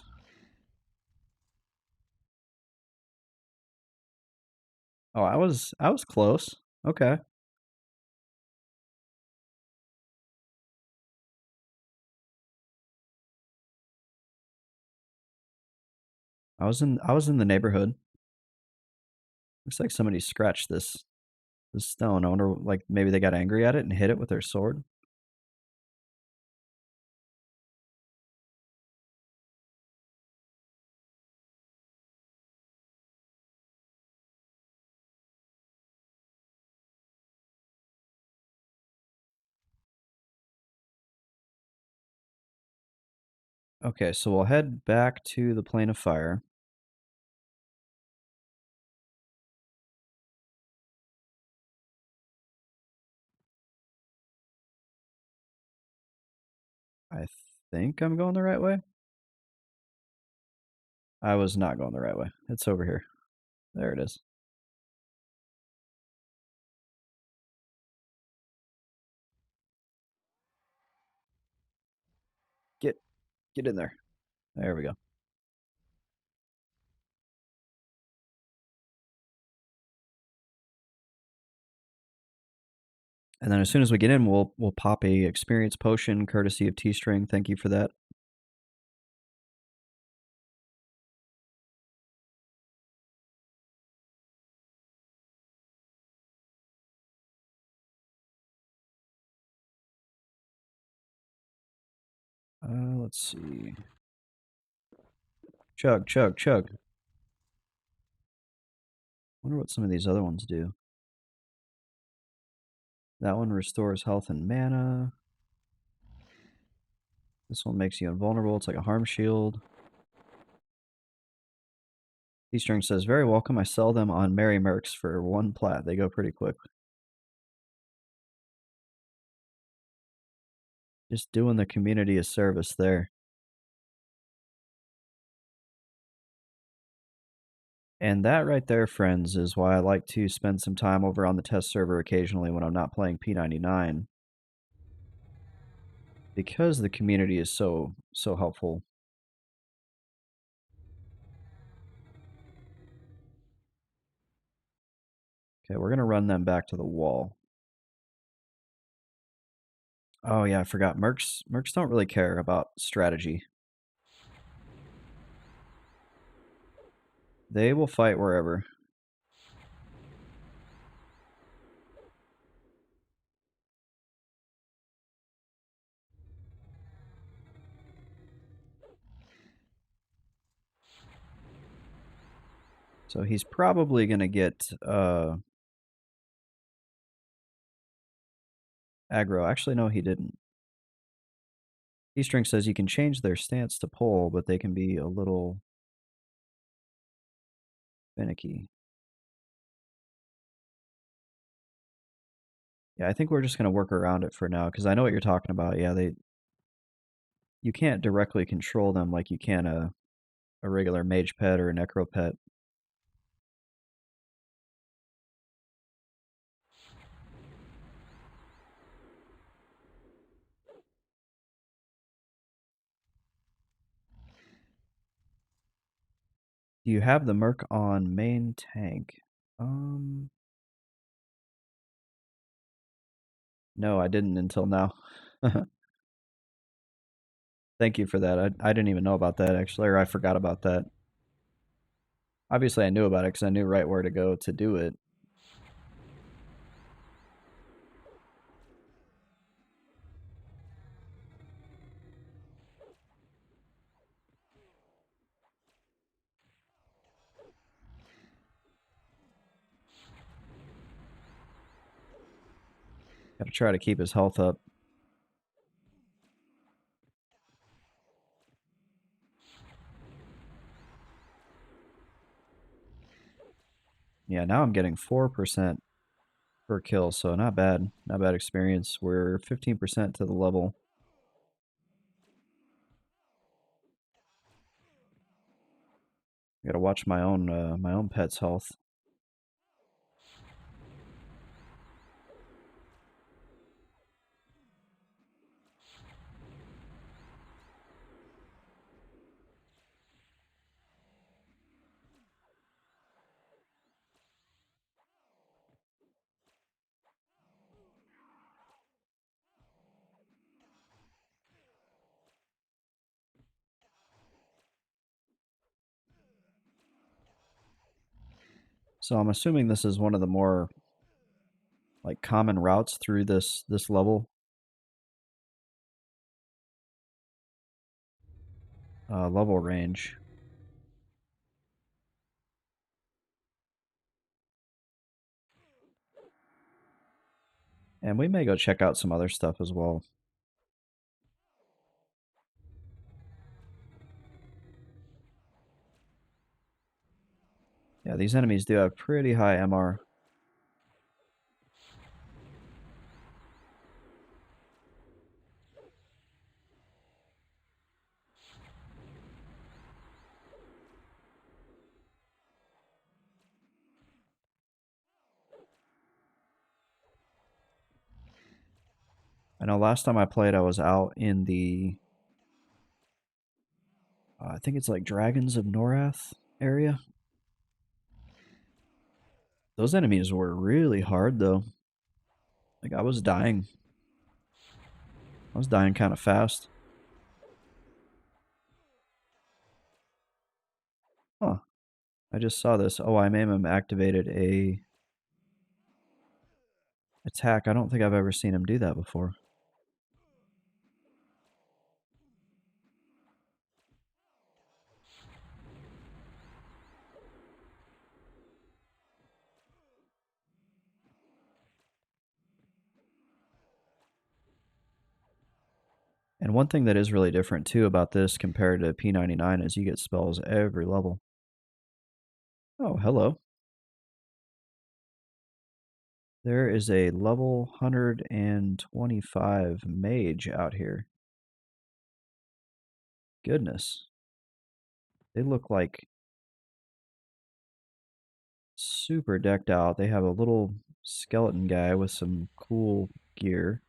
Speaker 1: Oh, I was close. Okay. I was in the neighborhood. Looks like somebody scratched this stone. I wonder, like, maybe they got angry at it and hit it with their sword. Okay, so we'll head back to the plane of fire. I think I'm going the right way. I was not going the right way. It's over here. There it is. Get get in there. There we go. And then as soon as we get in, we'll pop a experience potion courtesy of T-String. Thank you for that. Let's see. Chug, chug, chug. Wonder what some of these other ones do. That one restores health and mana. This one makes you invulnerable. It's like a harm shield. D-String says, very welcome. I sell them on Merry Mercs for 1 plat. They go pretty quick. Just doing the community a service there. And that right there, friends, is why I like to spend some time over on the test server occasionally when I'm not playing P99. Because the community is so helpful. Okay, we're gonna run them back to the wall. Oh yeah, I forgot. Mercs don't really care about strategy. They will fight wherever. So he's probably gonna get aggro. Actually, no, he didn't. D-String says you can change their stance to pull, but they can be a little finicky. Yeah, I think we're just gonna work around it for now because I know what you're talking about. Yeah, you can't directly control them like you can a regular mage pet or a necro pet. Do you have the Merc on main tank? No, I didn't until now. Thank you for that. I didn't even know about that actually, or I forgot about that. Obviously, I knew about it because I knew right where to go to do it. Got to try to keep his health up. Yeah, now I'm getting 4% per kill, so not bad. Not bad experience. We're 15% to the level. Got to watch my own pet's health. So I'm assuming this is one of the more like common routes through this level. Level range. And we may go check out some other stuff as well. Yeah, these enemies do have pretty high MR. I know last time I played, I was out in the, I think it's like Dragons of Norath area. Those enemies were really hard though. Like I was dying. I was dying kind of fast. Huh. I just saw this. Oh, I may have activated a attack. I don't think I've ever seen him do that before. And one thing that is really different too about this compared to P99 is you get spells every level. Oh, hello. There is a level 125 mage out here. Goodness. They look like super decked out. They have a little skeleton guy with some cool gear.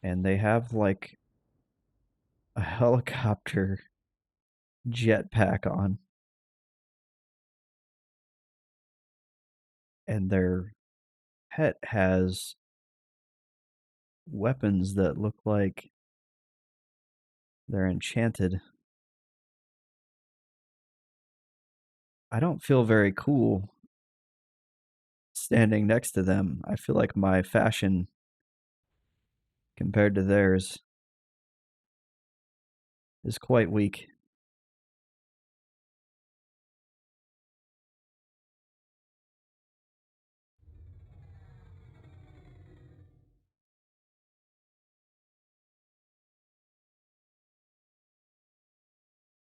Speaker 1: And they have like a helicopter jetpack on. And their pet has weapons that look like they're enchanted. I don't feel very cool standing next to them. I feel like my fashion compared to theirs is quite weak.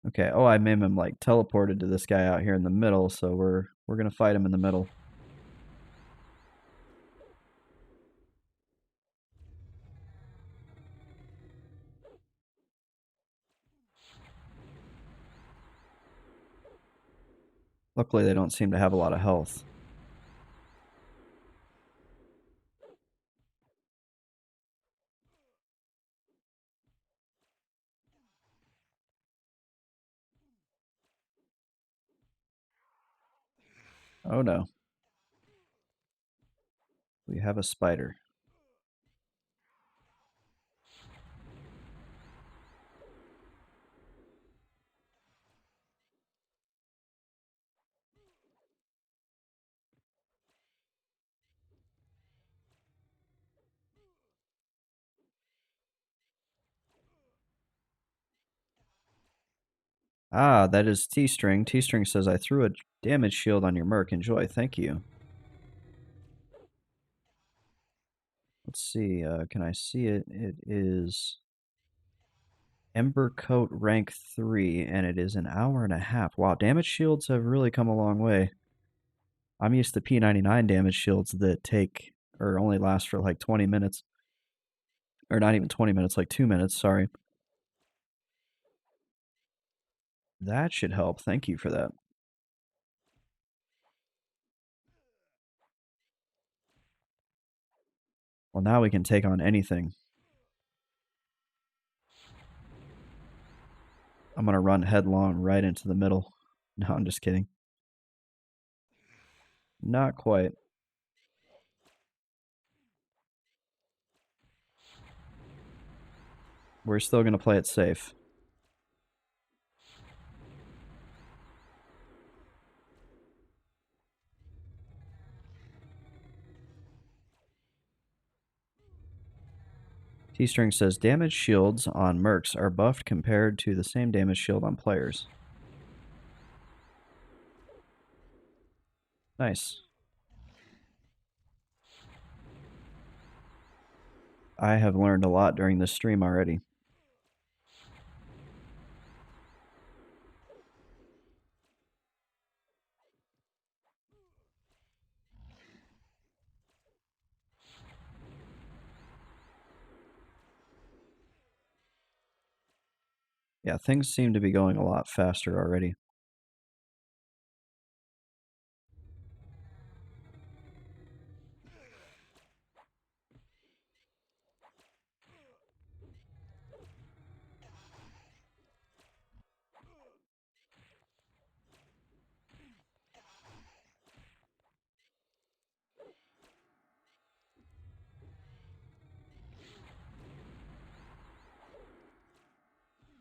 Speaker 1: Okay. Oh, I made him like teleported to this guy out here in the middle, so we're gonna fight him in the middle. Luckily, they don't seem to have a lot of health. Oh no, we have a spider. Ah, that is T-String. T-String says, I threw a damage shield on your merc. Enjoy. Thank you. Let's see. Can I see it? It is Ember Coat rank 3, and it is an hour and a half. Wow, damage shields have really come a long way. I'm used to P99 damage shields that take, or only last for like 20 minutes. Or not even 20 minutes, like 2 minutes, sorry. That should help. Thank you for that. Well, now we can take on anything. I'm going to run headlong right into the middle. No, I'm just kidding. Not quite. We're still going to play it safe. T-String says damage shields on mercs are buffed compared to the same damage shield on players. Nice. I have learned a lot during this stream already. Yeah, things seem to be going a lot faster already.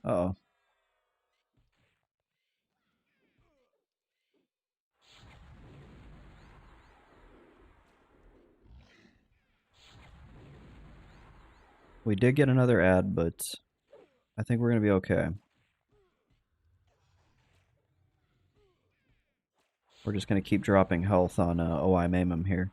Speaker 1: Uh-oh. We did get another ad, but I think we're going to be okay. We're just going to keep dropping health on OI Mamem here.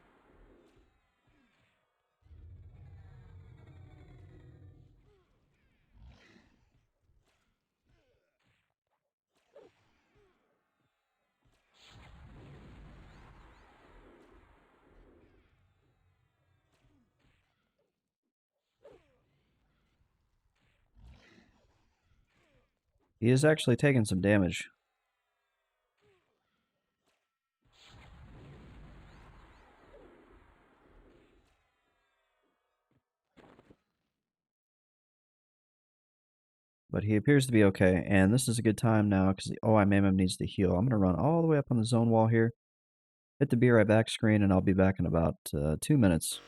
Speaker 1: He is actually taking some damage. But he appears to be okay, and this is a good time now because the OIMM needs to heal. I'm going to run all the way up on the zone wall here, hit the be right back screen, and I'll be back in about 2 minutes.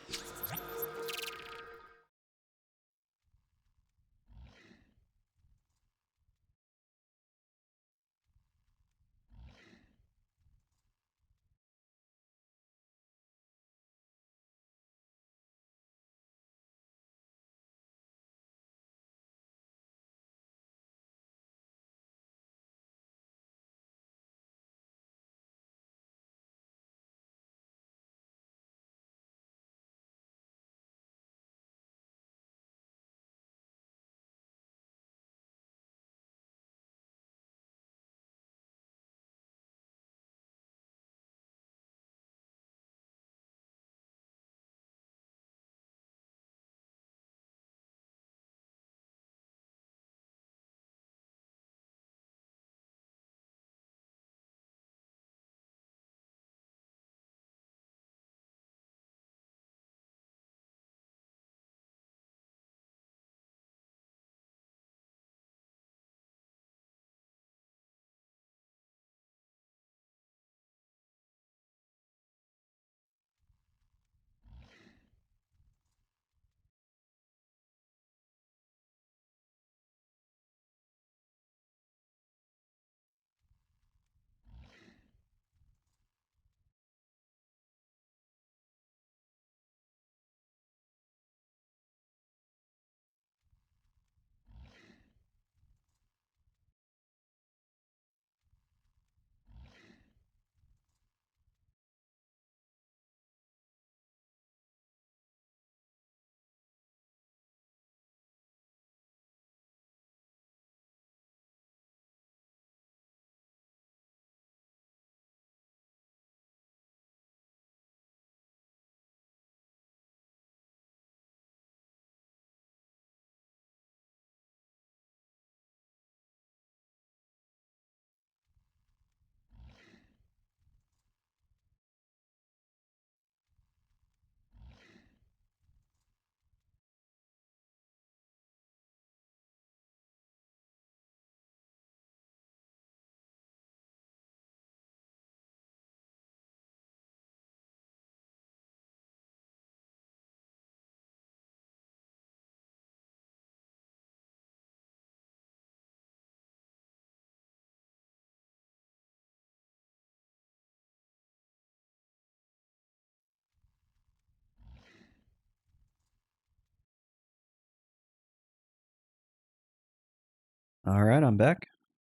Speaker 1: All right, I'm back.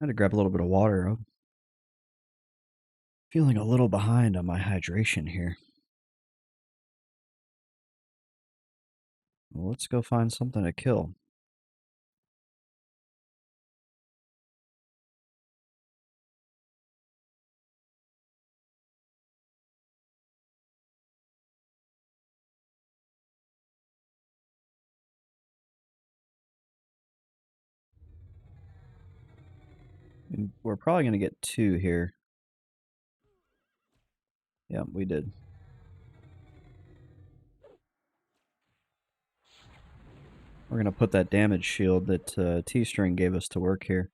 Speaker 1: I had to grab a little bit of water. I'm feeling a little behind on my hydration here. Well, let's go find something to kill. And we're probably going to get 2 here. Yeah, we did. We're going to put that damage shield that T-String gave us to work here.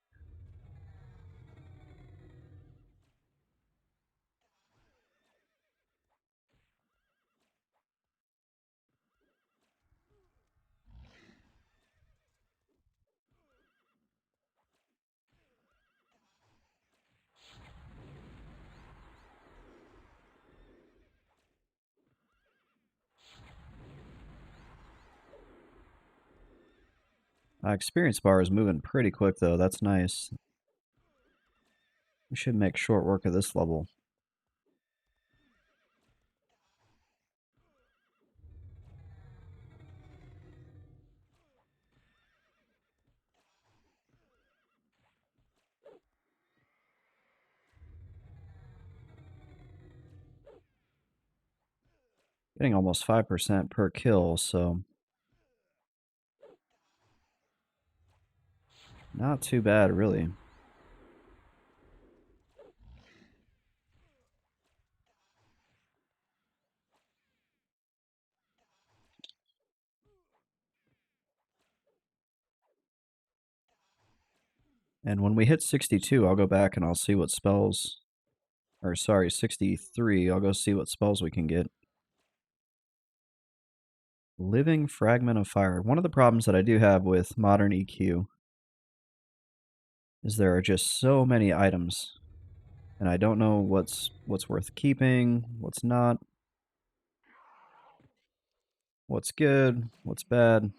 Speaker 1: Experience bar is moving pretty quick, though. That's nice. We should make short work of this level. Getting almost 5% per kill, so Not too bad, really. And when we hit 62, I'll go back and I'll see what spells... Or sorry, 63. I'll go see what spells we can get. Living Fragment of Fire. One of the problems that I do have with modern EQ is there are just so many items, and I don't know what's worth keeping, what's not, what's good, what's bad.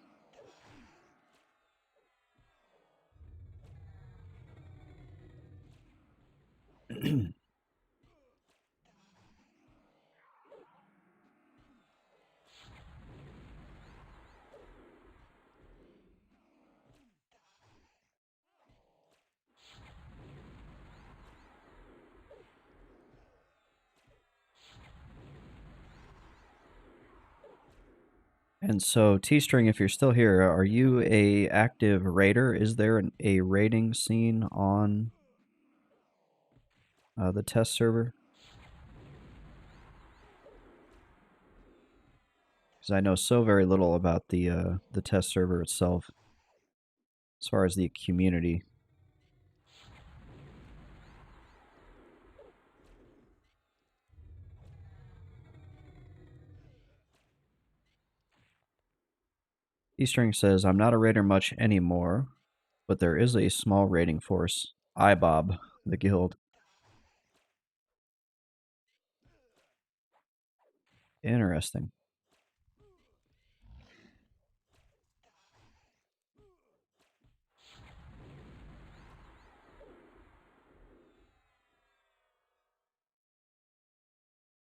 Speaker 1: And so, T-String, if you're still here, are you a active raider? Is there a raiding scene on the test server? Because I know so very little about the test server itself, as far as the community. T-String says, I'm not a raider much anymore, but there is a small raiding force. IBOB, the guild. Interesting.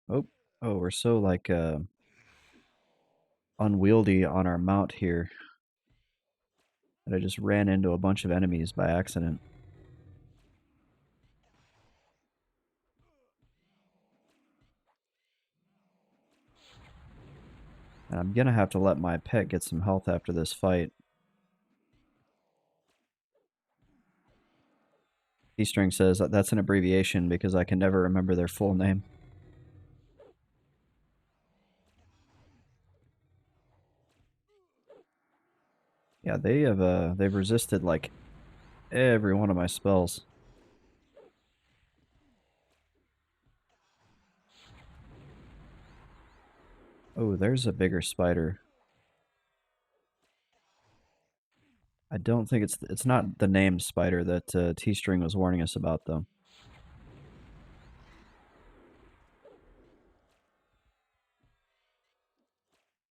Speaker 1: Oh, we're so like unwieldy on our mount here that I just ran into a bunch of enemies by accident. And I'm gonna have to let my pet get some health after this fight. T-String says that's an abbreviation because I can never remember their full name. Yeah, they've resisted like every one of my spells. Oh, there's a bigger spider. I don't think it's not the named spider that T-String was warning us about though.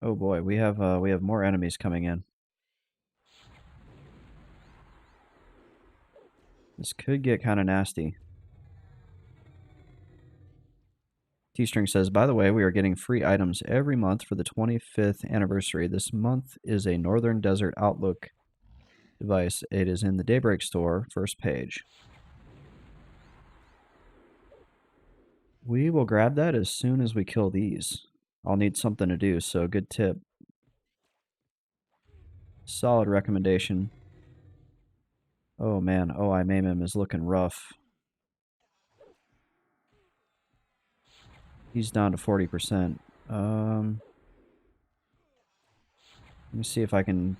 Speaker 1: Oh boy, we have more enemies coming in. This could get kind of nasty. T-String says, by the way, we are getting free items every month for the 25th anniversary. This month is a Northern Desert Outlook device. It is in the Daybreak store, first page. We will grab that as soon as we kill these. I'll need something to do, so good tip. Solid recommendation. Oh man, oh I Maimim is looking rough. He's down to 40%. Let me see if I can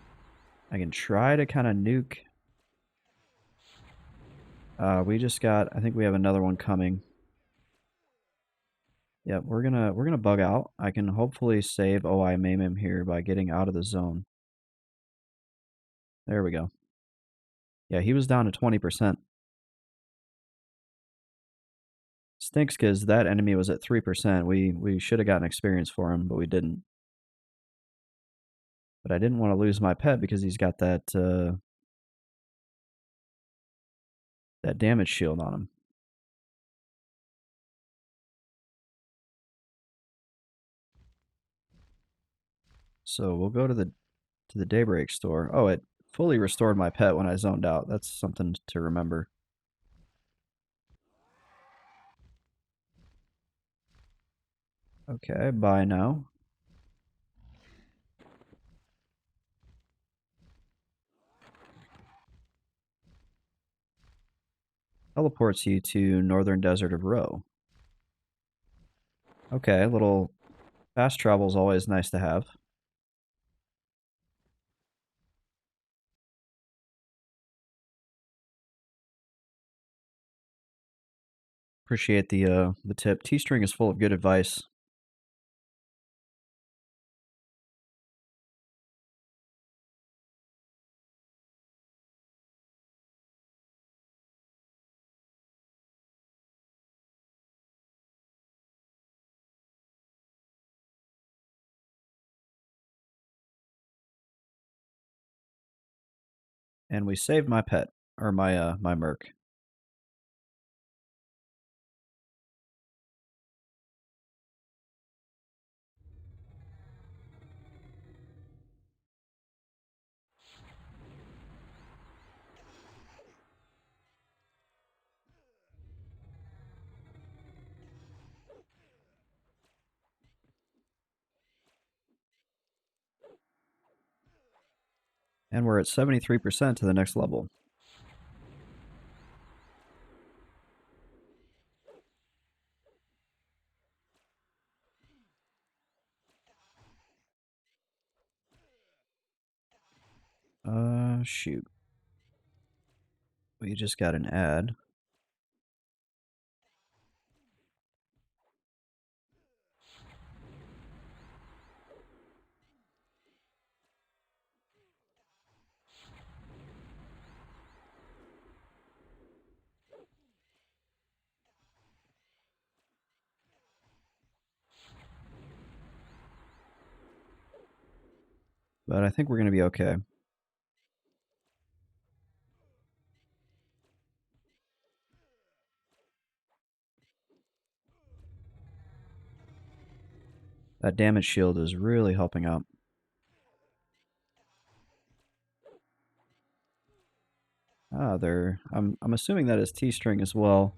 Speaker 1: try to kind of nuke. We just got, I think we have another one coming. Yep, we're gonna bug out. I can hopefully save OI Maimim here by getting out of the zone. There we go. Yeah, he was down to 20%. Stinks because that enemy was at 3%. We should have gotten experience for him, but we didn't. But I didn't want to lose my pet because he's got that that damage shield on him. So we'll go to the Daybreak store. Oh, it fully restored my pet when I zoned out. That's something to remember. Okay, bye now. Teleports you to Northern Desert of Roe. Okay, a little fast travel is always nice to have. Appreciate the tip. T-String is full of good advice. And we saved my pet, or my merc. And we're at 73% to the next level. Shoot. We just got an ad. But I think we're going to be okay. That damage shield is really helping out. Ah, there. I'm assuming that is T-String as well,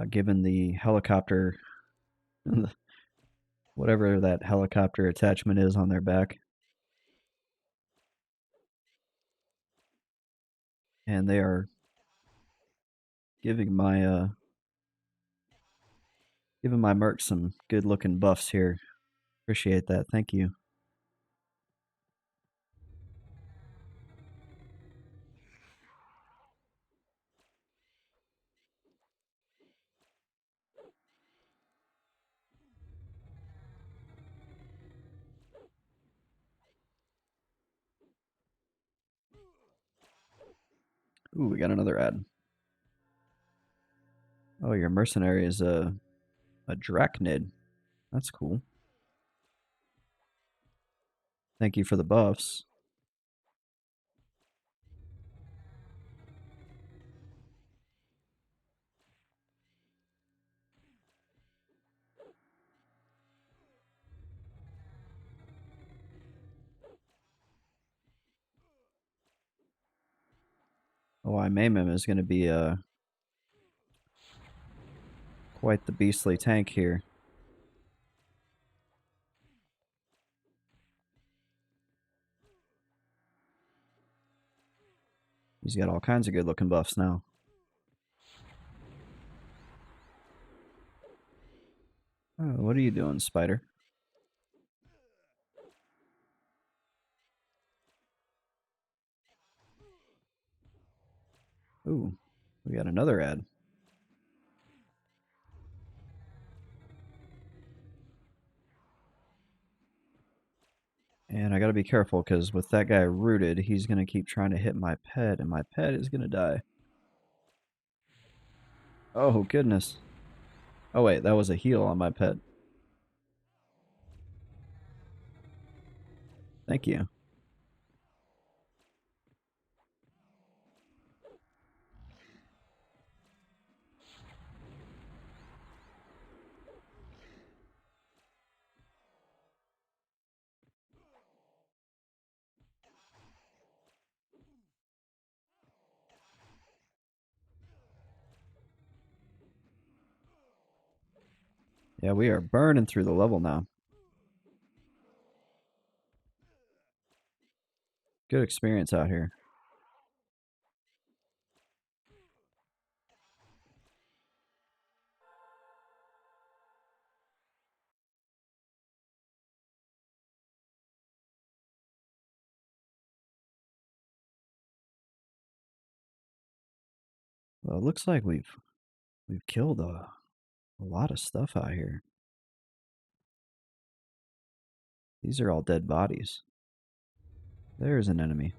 Speaker 1: given the helicopter, whatever that helicopter attachment is on their back. And they are giving my merc some good looking buffs here. Appreciate that. Thank you. Ooh, we got another ad. Oh, your mercenary is a drachnid. That's cool. Thank you for the buffs. Oh, I maim him is going to be quite the beastly tank here. He's got all kinds of good looking buffs now. Oh, what are you doing, Spider? Ooh, we got another ad. And I gotta be careful because with that guy rooted, he's gonna keep trying to hit my pet, and my pet is gonna die. Oh, goodness. Oh, wait, that was a heal on my pet. Thank you. Yeah, we are burning through the level now. Good experience out here. Well, it looks like we've killed a lot of stuff out here. These are all dead bodies. There's an enemy.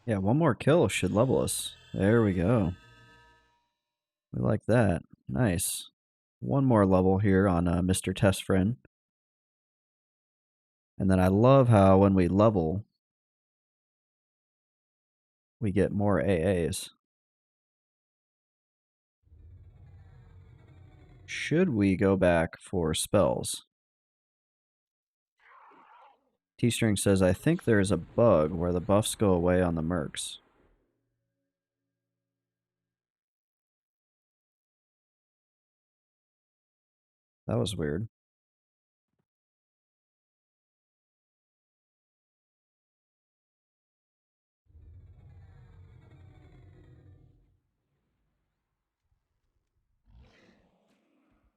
Speaker 1: Yeah, one more kill should level us. There we go. We like that. Nice. One more level here on Mr. Test Friend. And then I love how when we level, we get more AAs. Should we go back for spells? T-String says, I think there's a bug where the buffs go away on the mercs. That was weird.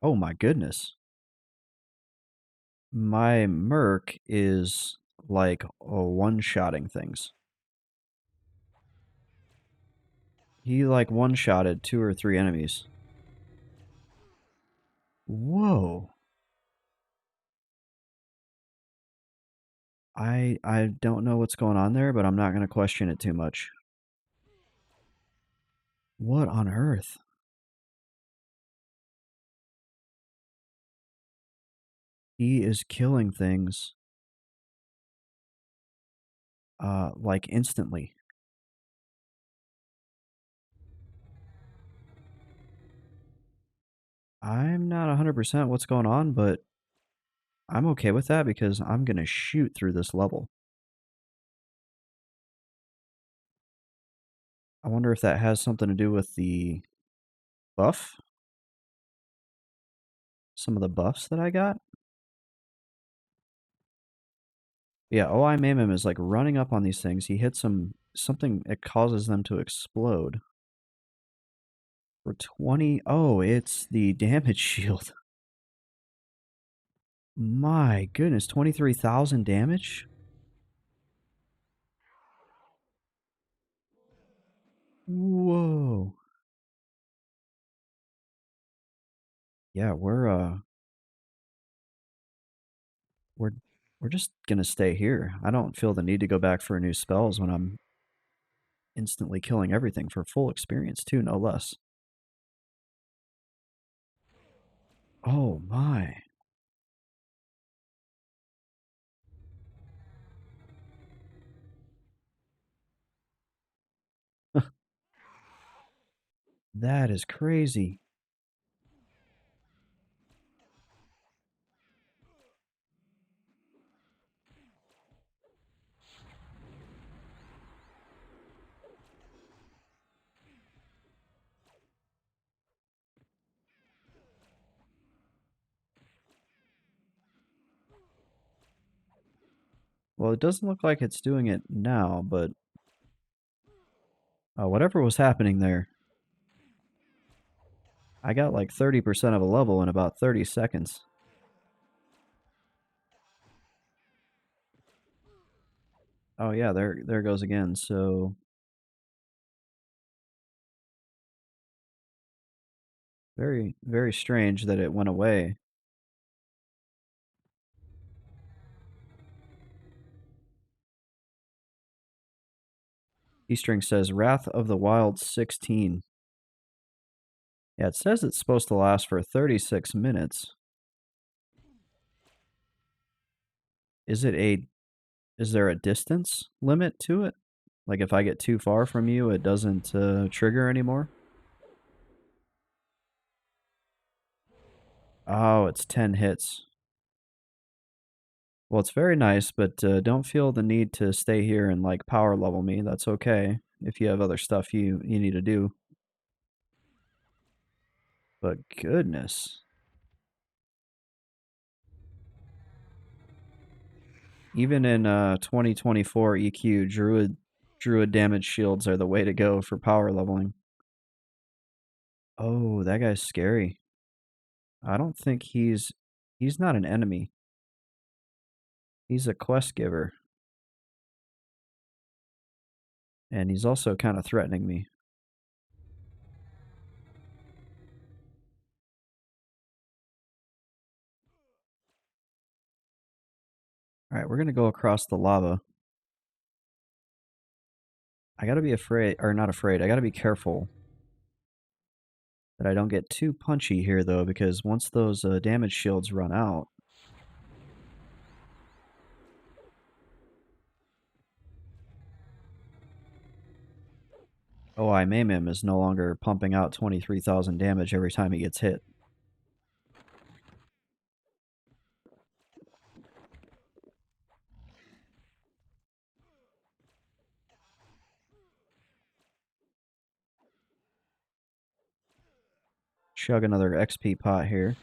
Speaker 1: Oh my goodness. My merc is like one-shotting things. He like one-shotted 2 or 3 enemies. Whoa. I don't know what's going on there, but I'm not going to question it too much. What on earth? He is killing things like instantly. I'm not 100% what's going on, but I'm okay with that because I'm going to shoot through this level. I wonder if that has something to do with the buff. Some of the buffs that I got. Yeah, OI Mayhem is like running up on these things. He hits them, something, it causes them to explode. For 20, oh, it's the damage shield. My goodness, 23,000 damage? Whoa. Yeah, we're we're just gonna stay here. I don't feel the need to go back for new spells when I'm instantly killing everything for full experience too, no less. Oh my. That is crazy. Well, it doesn't look like it's doing it now, but whatever was happening there, I got like 30% of a level in about 30 seconds. Oh yeah, there goes again. So very, very strange that it went away. E-string says Wrath of the Wild 16. Yeah, it says it's supposed to last for 36 minutes. Is it a is there a distance limit to it? Like if I get too far from you, it doesn't trigger anymore? Oh, it's 10 hits. Well, it's very nice, but don't feel the need to stay here and like power level me. That's okay if you have other stuff you need to do. But goodness. Even in 2024 EQ, druid damage shields are the way to go for power leveling. Oh, that guy's scary. I don't think he's not an enemy. He's a quest giver. And he's also kind of threatening me. Alright, we're gonna go across the lava. I gotta be afraid, or not afraid, I gotta be careful that I don't get too punchy here though, because once those damage shields run out, oh, I maim him is no longer pumping out 23,000 damage every time he gets hit. Chug another XP pot here.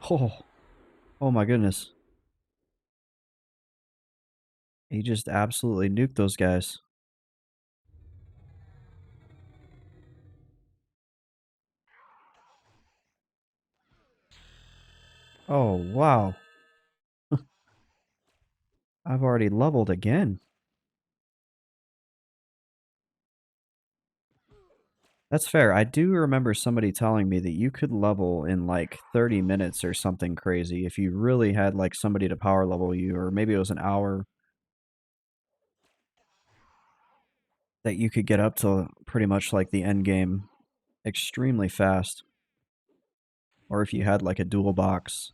Speaker 1: Oh, oh my goodness. He just absolutely nuked those guys. Oh, wow. I've already leveled again. That's fair. I do remember somebody telling me that you could level in like 30 minutes or something crazy if you really had like somebody to power level you, or maybe it was an hour, that you could get up to pretty much like the end game extremely fast. Or if you had like a dual box.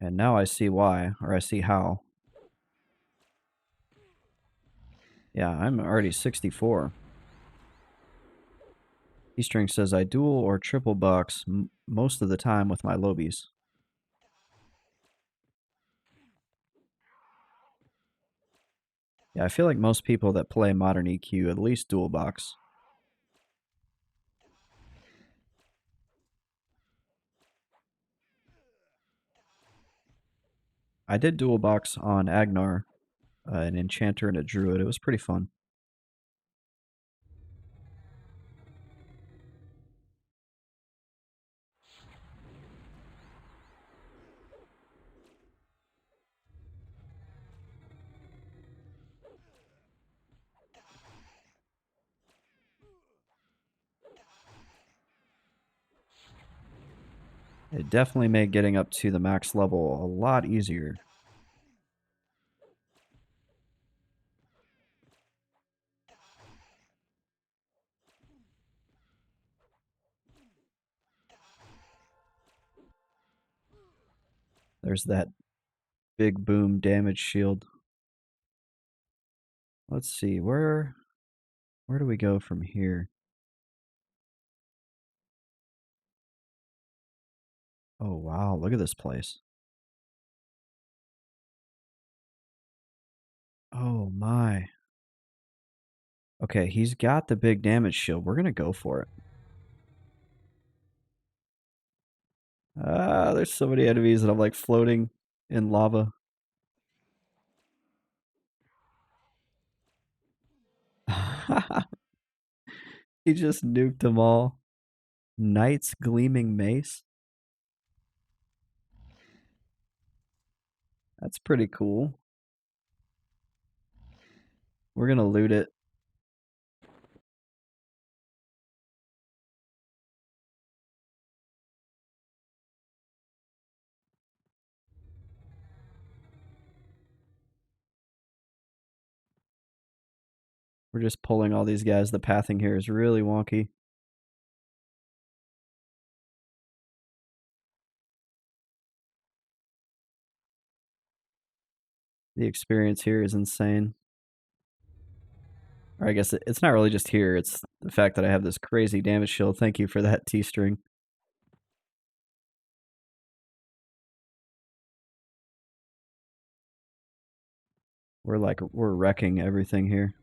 Speaker 1: And now I see why, or I see how. Yeah, I'm already 64. Eastring says I dual or triple box most of the time with my lobies. Yeah, I feel like most people that play modern EQ at least dual box. I did dual box on Agnar, an enchanter and a druid. It was pretty fun. It definitely made getting up to the max level a lot easier. There's that big boom damage shield. Let's see, where do we go from here? Oh wow, look at this place. Oh my. Okay, he's got the big damage shield. We're gonna go for it. Ah, there's so many enemies and I'm like floating in lava. He just nuked them all. Knight's Gleaming Mace? That's pretty cool. We're gonna loot it. We're just pulling all these guys. The pathing here is really wonky. The experience here is insane. Or I guess it's not really just here. It's the fact that I have this crazy damage shield. Thank you for that, T-string. We're wrecking everything here.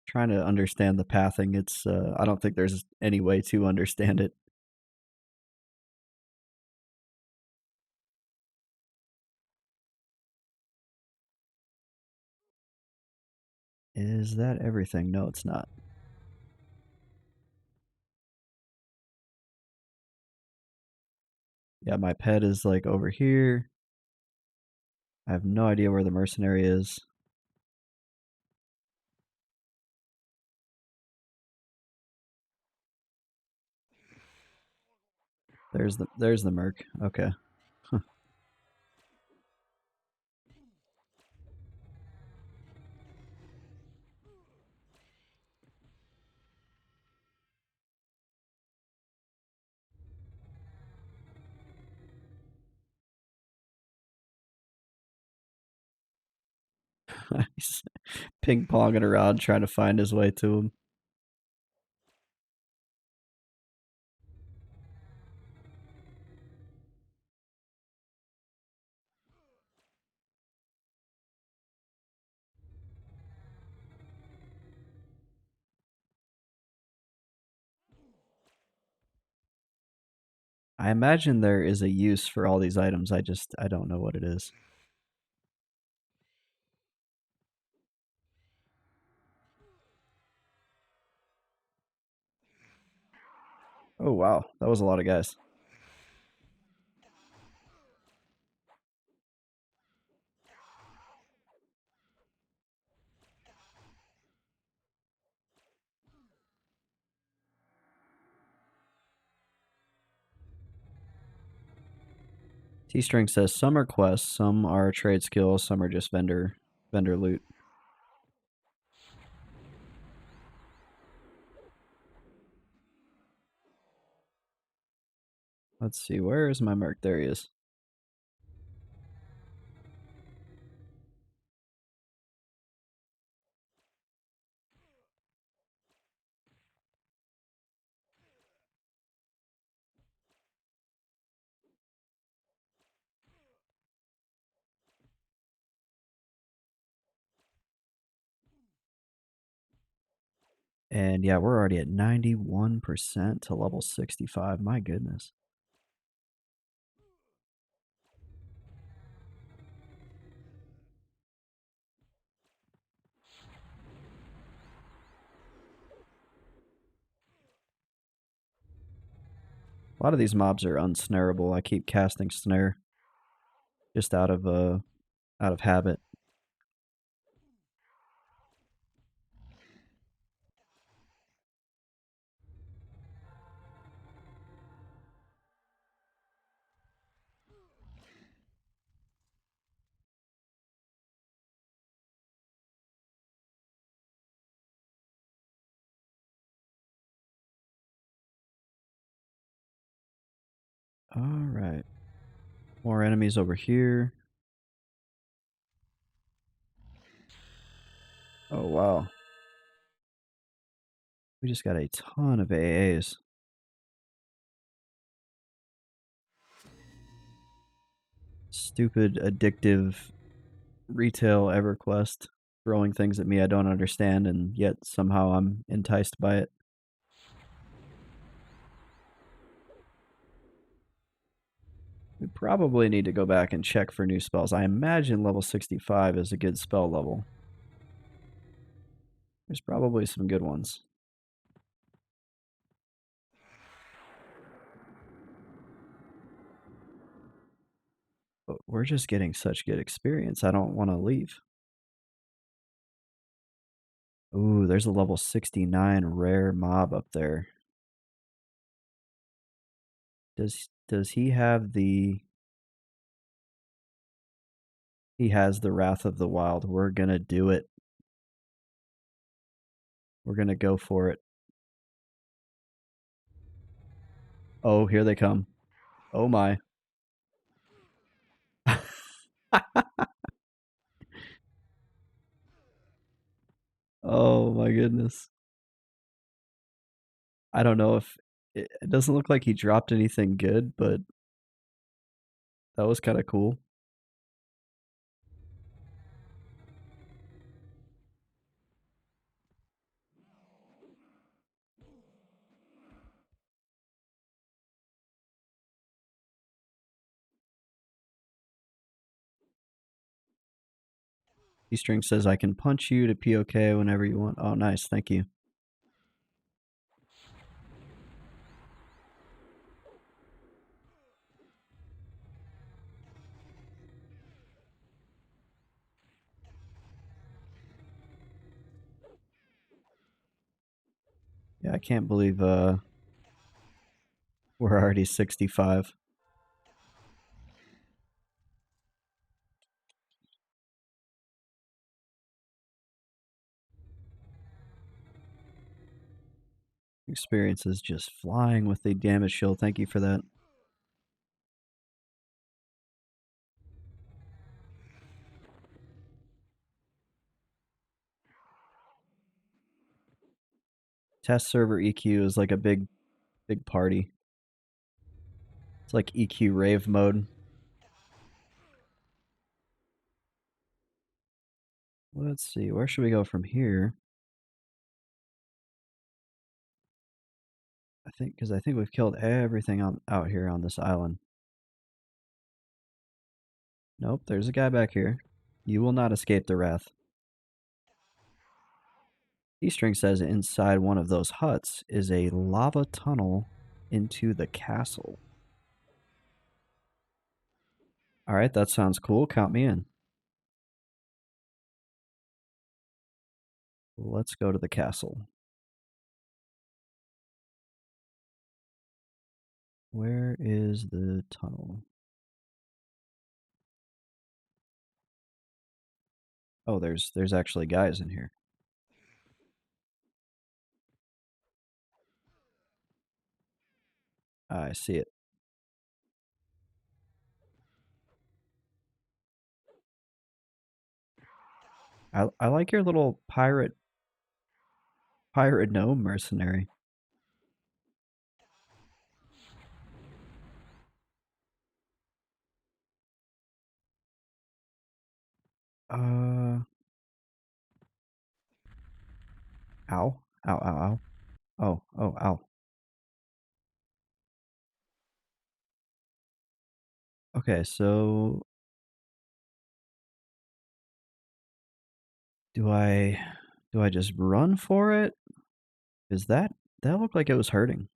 Speaker 1: Trying to understand the pathing. It's I don't think there's any way to understand it. Is that everything? No, it's not. Yeah, my pet is like over here. I have no idea where the mercenary is. There's the merc. Okay. He's ping ponging around trying to find his way to him. I imagine there is a use for all these items. I don't know what it is. Oh wow, that was a lot of guys. T-string says some are quests, some are trade skills, some are just vendor loot. Let's see, where is my merc? There he is. And yeah, we're already at 91% to level 65. My goodness. A lot of these mobs are unsnareable. I keep casting snare just out of habit. All right. More enemies over here. Oh wow. We just got a ton of AAs. Stupid addictive retail Everquest throwing things at me I don't understand, and yet somehow I'm enticed by it. We probably need to go back and check for new spells. I imagine level 65 is a good spell level. There's probably some good ones. But we're just getting such good experience. I don't want to leave. Ooh, there's a level 69 rare mob up there. Does he have the? He has the Wrath of the Wild. We're gonna do it. We're gonna go for it. Oh, here they come. Oh my. Oh my goodness. I don't know if it doesn't look like he dropped anything good, but that was kind of cool. E-string says I can punch you to POK whenever you want. Oh, nice. Thank you. Yeah, I can't believe we're already 65. Experience is just flying with the damage shield. Thank you for that. Test server EQ is like a big party. It's like EQ rave mode. Let's see. Where should we go from here? I think we've killed everything on out here on this island. Nope, there's a guy back here. You will not escape the wrath. E-string says inside one of those huts is a lava tunnel into the castle. All right, that sounds cool. Count me in. Let's go to the castle. Where is the tunnel? Oh, there's actually guys in here. I see it. I like your little pirate gnome mercenary. Uh, ow, ow, ow, ow. Oh, ow. Okay, so do I do I just run for it? Is that looked like it was hurting?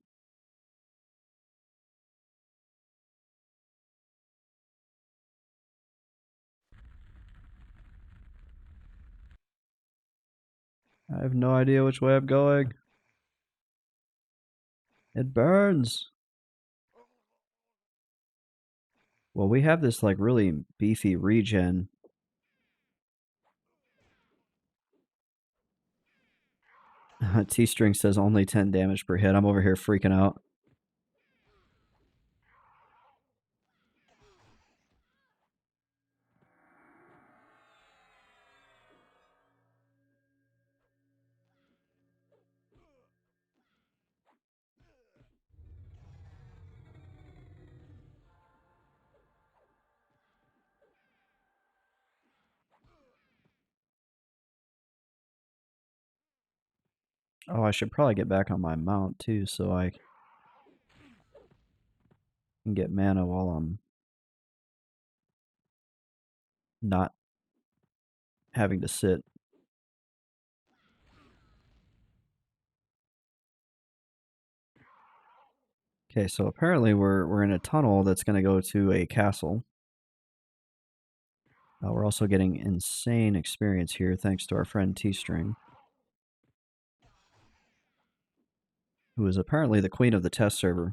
Speaker 1: I have no idea which way I'm going. It burns. Well, we have this like really beefy regen. T-string says only 10 damage per hit. I'm over here freaking out. Oh, I should probably get back on my mount too so I can get mana while I'm not having to sit. Okay, so apparently we're in a tunnel that's going to go to a castle. We're also getting insane experience here thanks to our friend T-string, who is apparently the queen of the test server.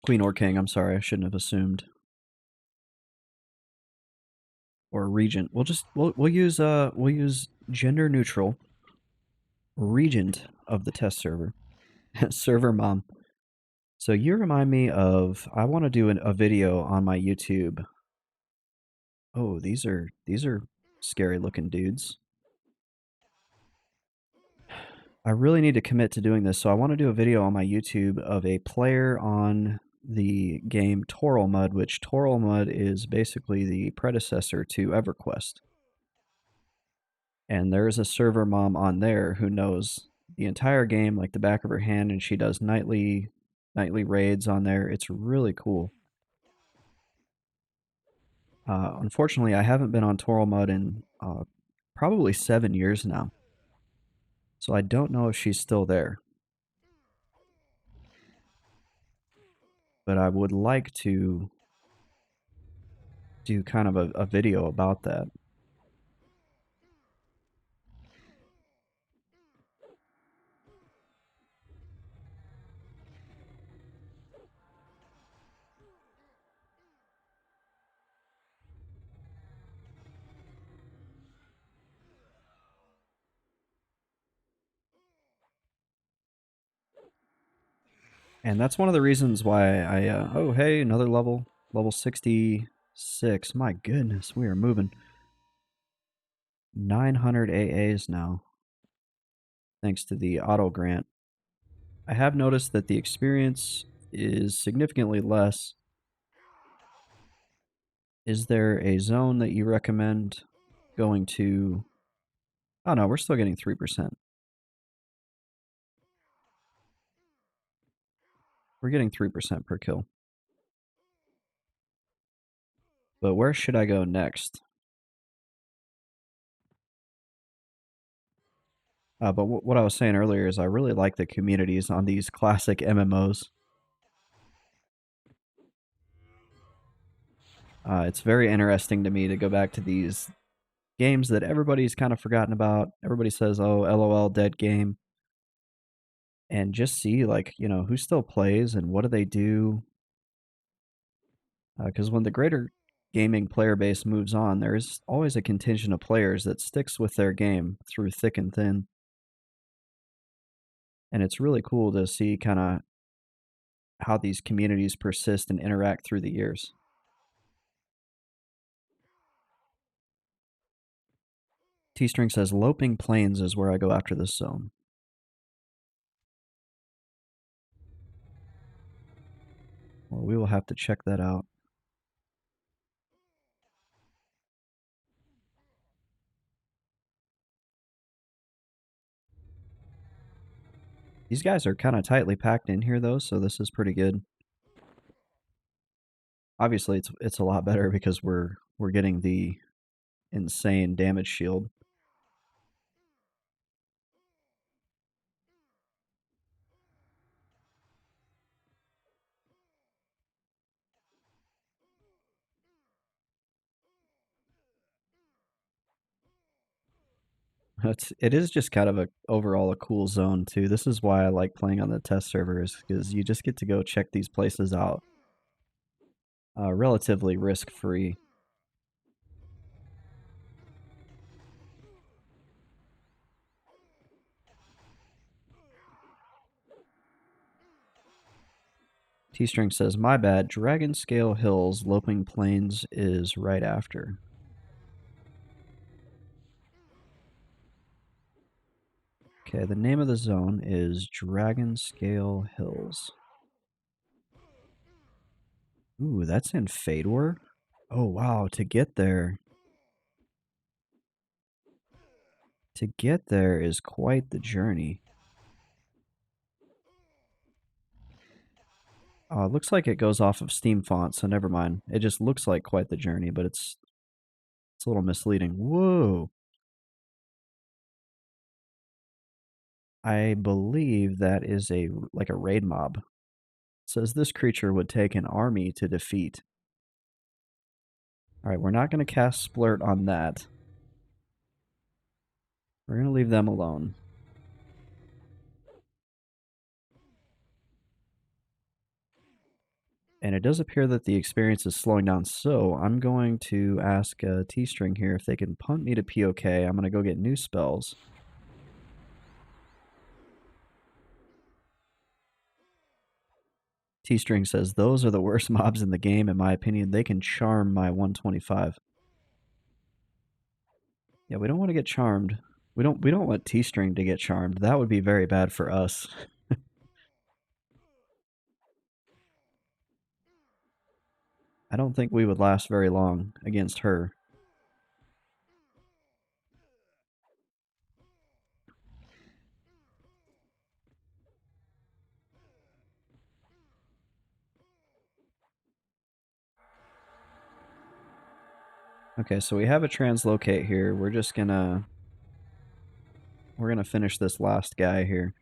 Speaker 1: Queen or king, I'm sorry, I shouldn't have assumed. or regent. We'll use gender neutral regent of the test server, server mom. So you remind me of I want to do a video on my YouTube. Oh, these are scary looking dudes. I really need to commit to doing this, so I want to do a video on my YouTube of a player on the game Toralmud, which Toralmud is basically the predecessor to Everquest. And there is a server mom on there who knows the entire game like the back of her hand, and she does nightly raids on there. It's really cool. Unfortunately, I haven't been on Toralmud in probably 7 years now, so I don't know if she's still there. But I would like to do kind of a video about that. And that's one of the reasons why oh, hey, another level 66. My goodness, we are moving. 900 AAs now, thanks to the auto grant. I have noticed that the experience is significantly less. Is there a zone that you recommend going to? Oh no, we're still getting 3%. We're getting 3% per kill. But where should I go next? But what I was saying earlier is I really like the communities on these classic MMOs. It's very interesting to me to go back to these games that everybody's kind of forgotten about. Everybody says, "Oh, LOL, dead game," and just see like who still plays and what do they do. Because when the greater gaming player base moves on, there's always a contingent of players that sticks with their game through thick and thin, and it's really cool to see kind of how these communities persist and interact through the years. T-String says Loping Plains is where I go after this zone. Well, we will have to check that out. These guys are kind of tightly packed in here though, so this is pretty good. Obviously, it's a lot better because we're getting the insane damage shield. It is just kind of overall a cool zone too. This is why I like playing on the test servers because you just get to go check these places out, relatively risk free. T-String says, "My bad. Dragon Scale Hills, Loping Plains is right after." Okay, the name of the zone is Dragon Scale Hills. Ooh, that's in Fador? Oh, wow, to get there. To get there is quite the journey. Oh, it looks like it goes off of Steam font, so never mind. It just looks like quite the journey, but it's a little misleading. Whoa. I believe that is like a raid mob. It says this creature would take an army to defeat. All right, we're not going to cast Splurt on that. We're going to leave them alone. And it does appear that the experience is slowing down, so I'm going to ask T-String here if they can punt me to POK. I'm going to go get new spells. T-String says, those are the worst mobs in the game, in my opinion. They can charm my 125. Yeah, we don't want to get charmed. We don't want T-String to get charmed. That would be very bad for us. I don't think we would last very long against her. Okay, so we have a translocate here. We're gonna finish this last guy here.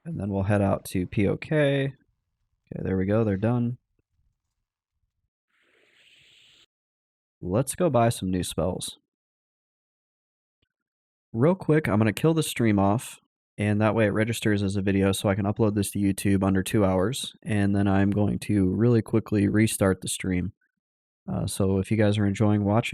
Speaker 1: And then we'll head out to POK. Okay, there we go. They're done. Let's go buy some new spells. Real quick, I'm going to kill the stream off, and that way it registers as a video so I can upload this to YouTube under 2 hours, and then I'm going to really quickly restart the stream. So if you guys are enjoying watching,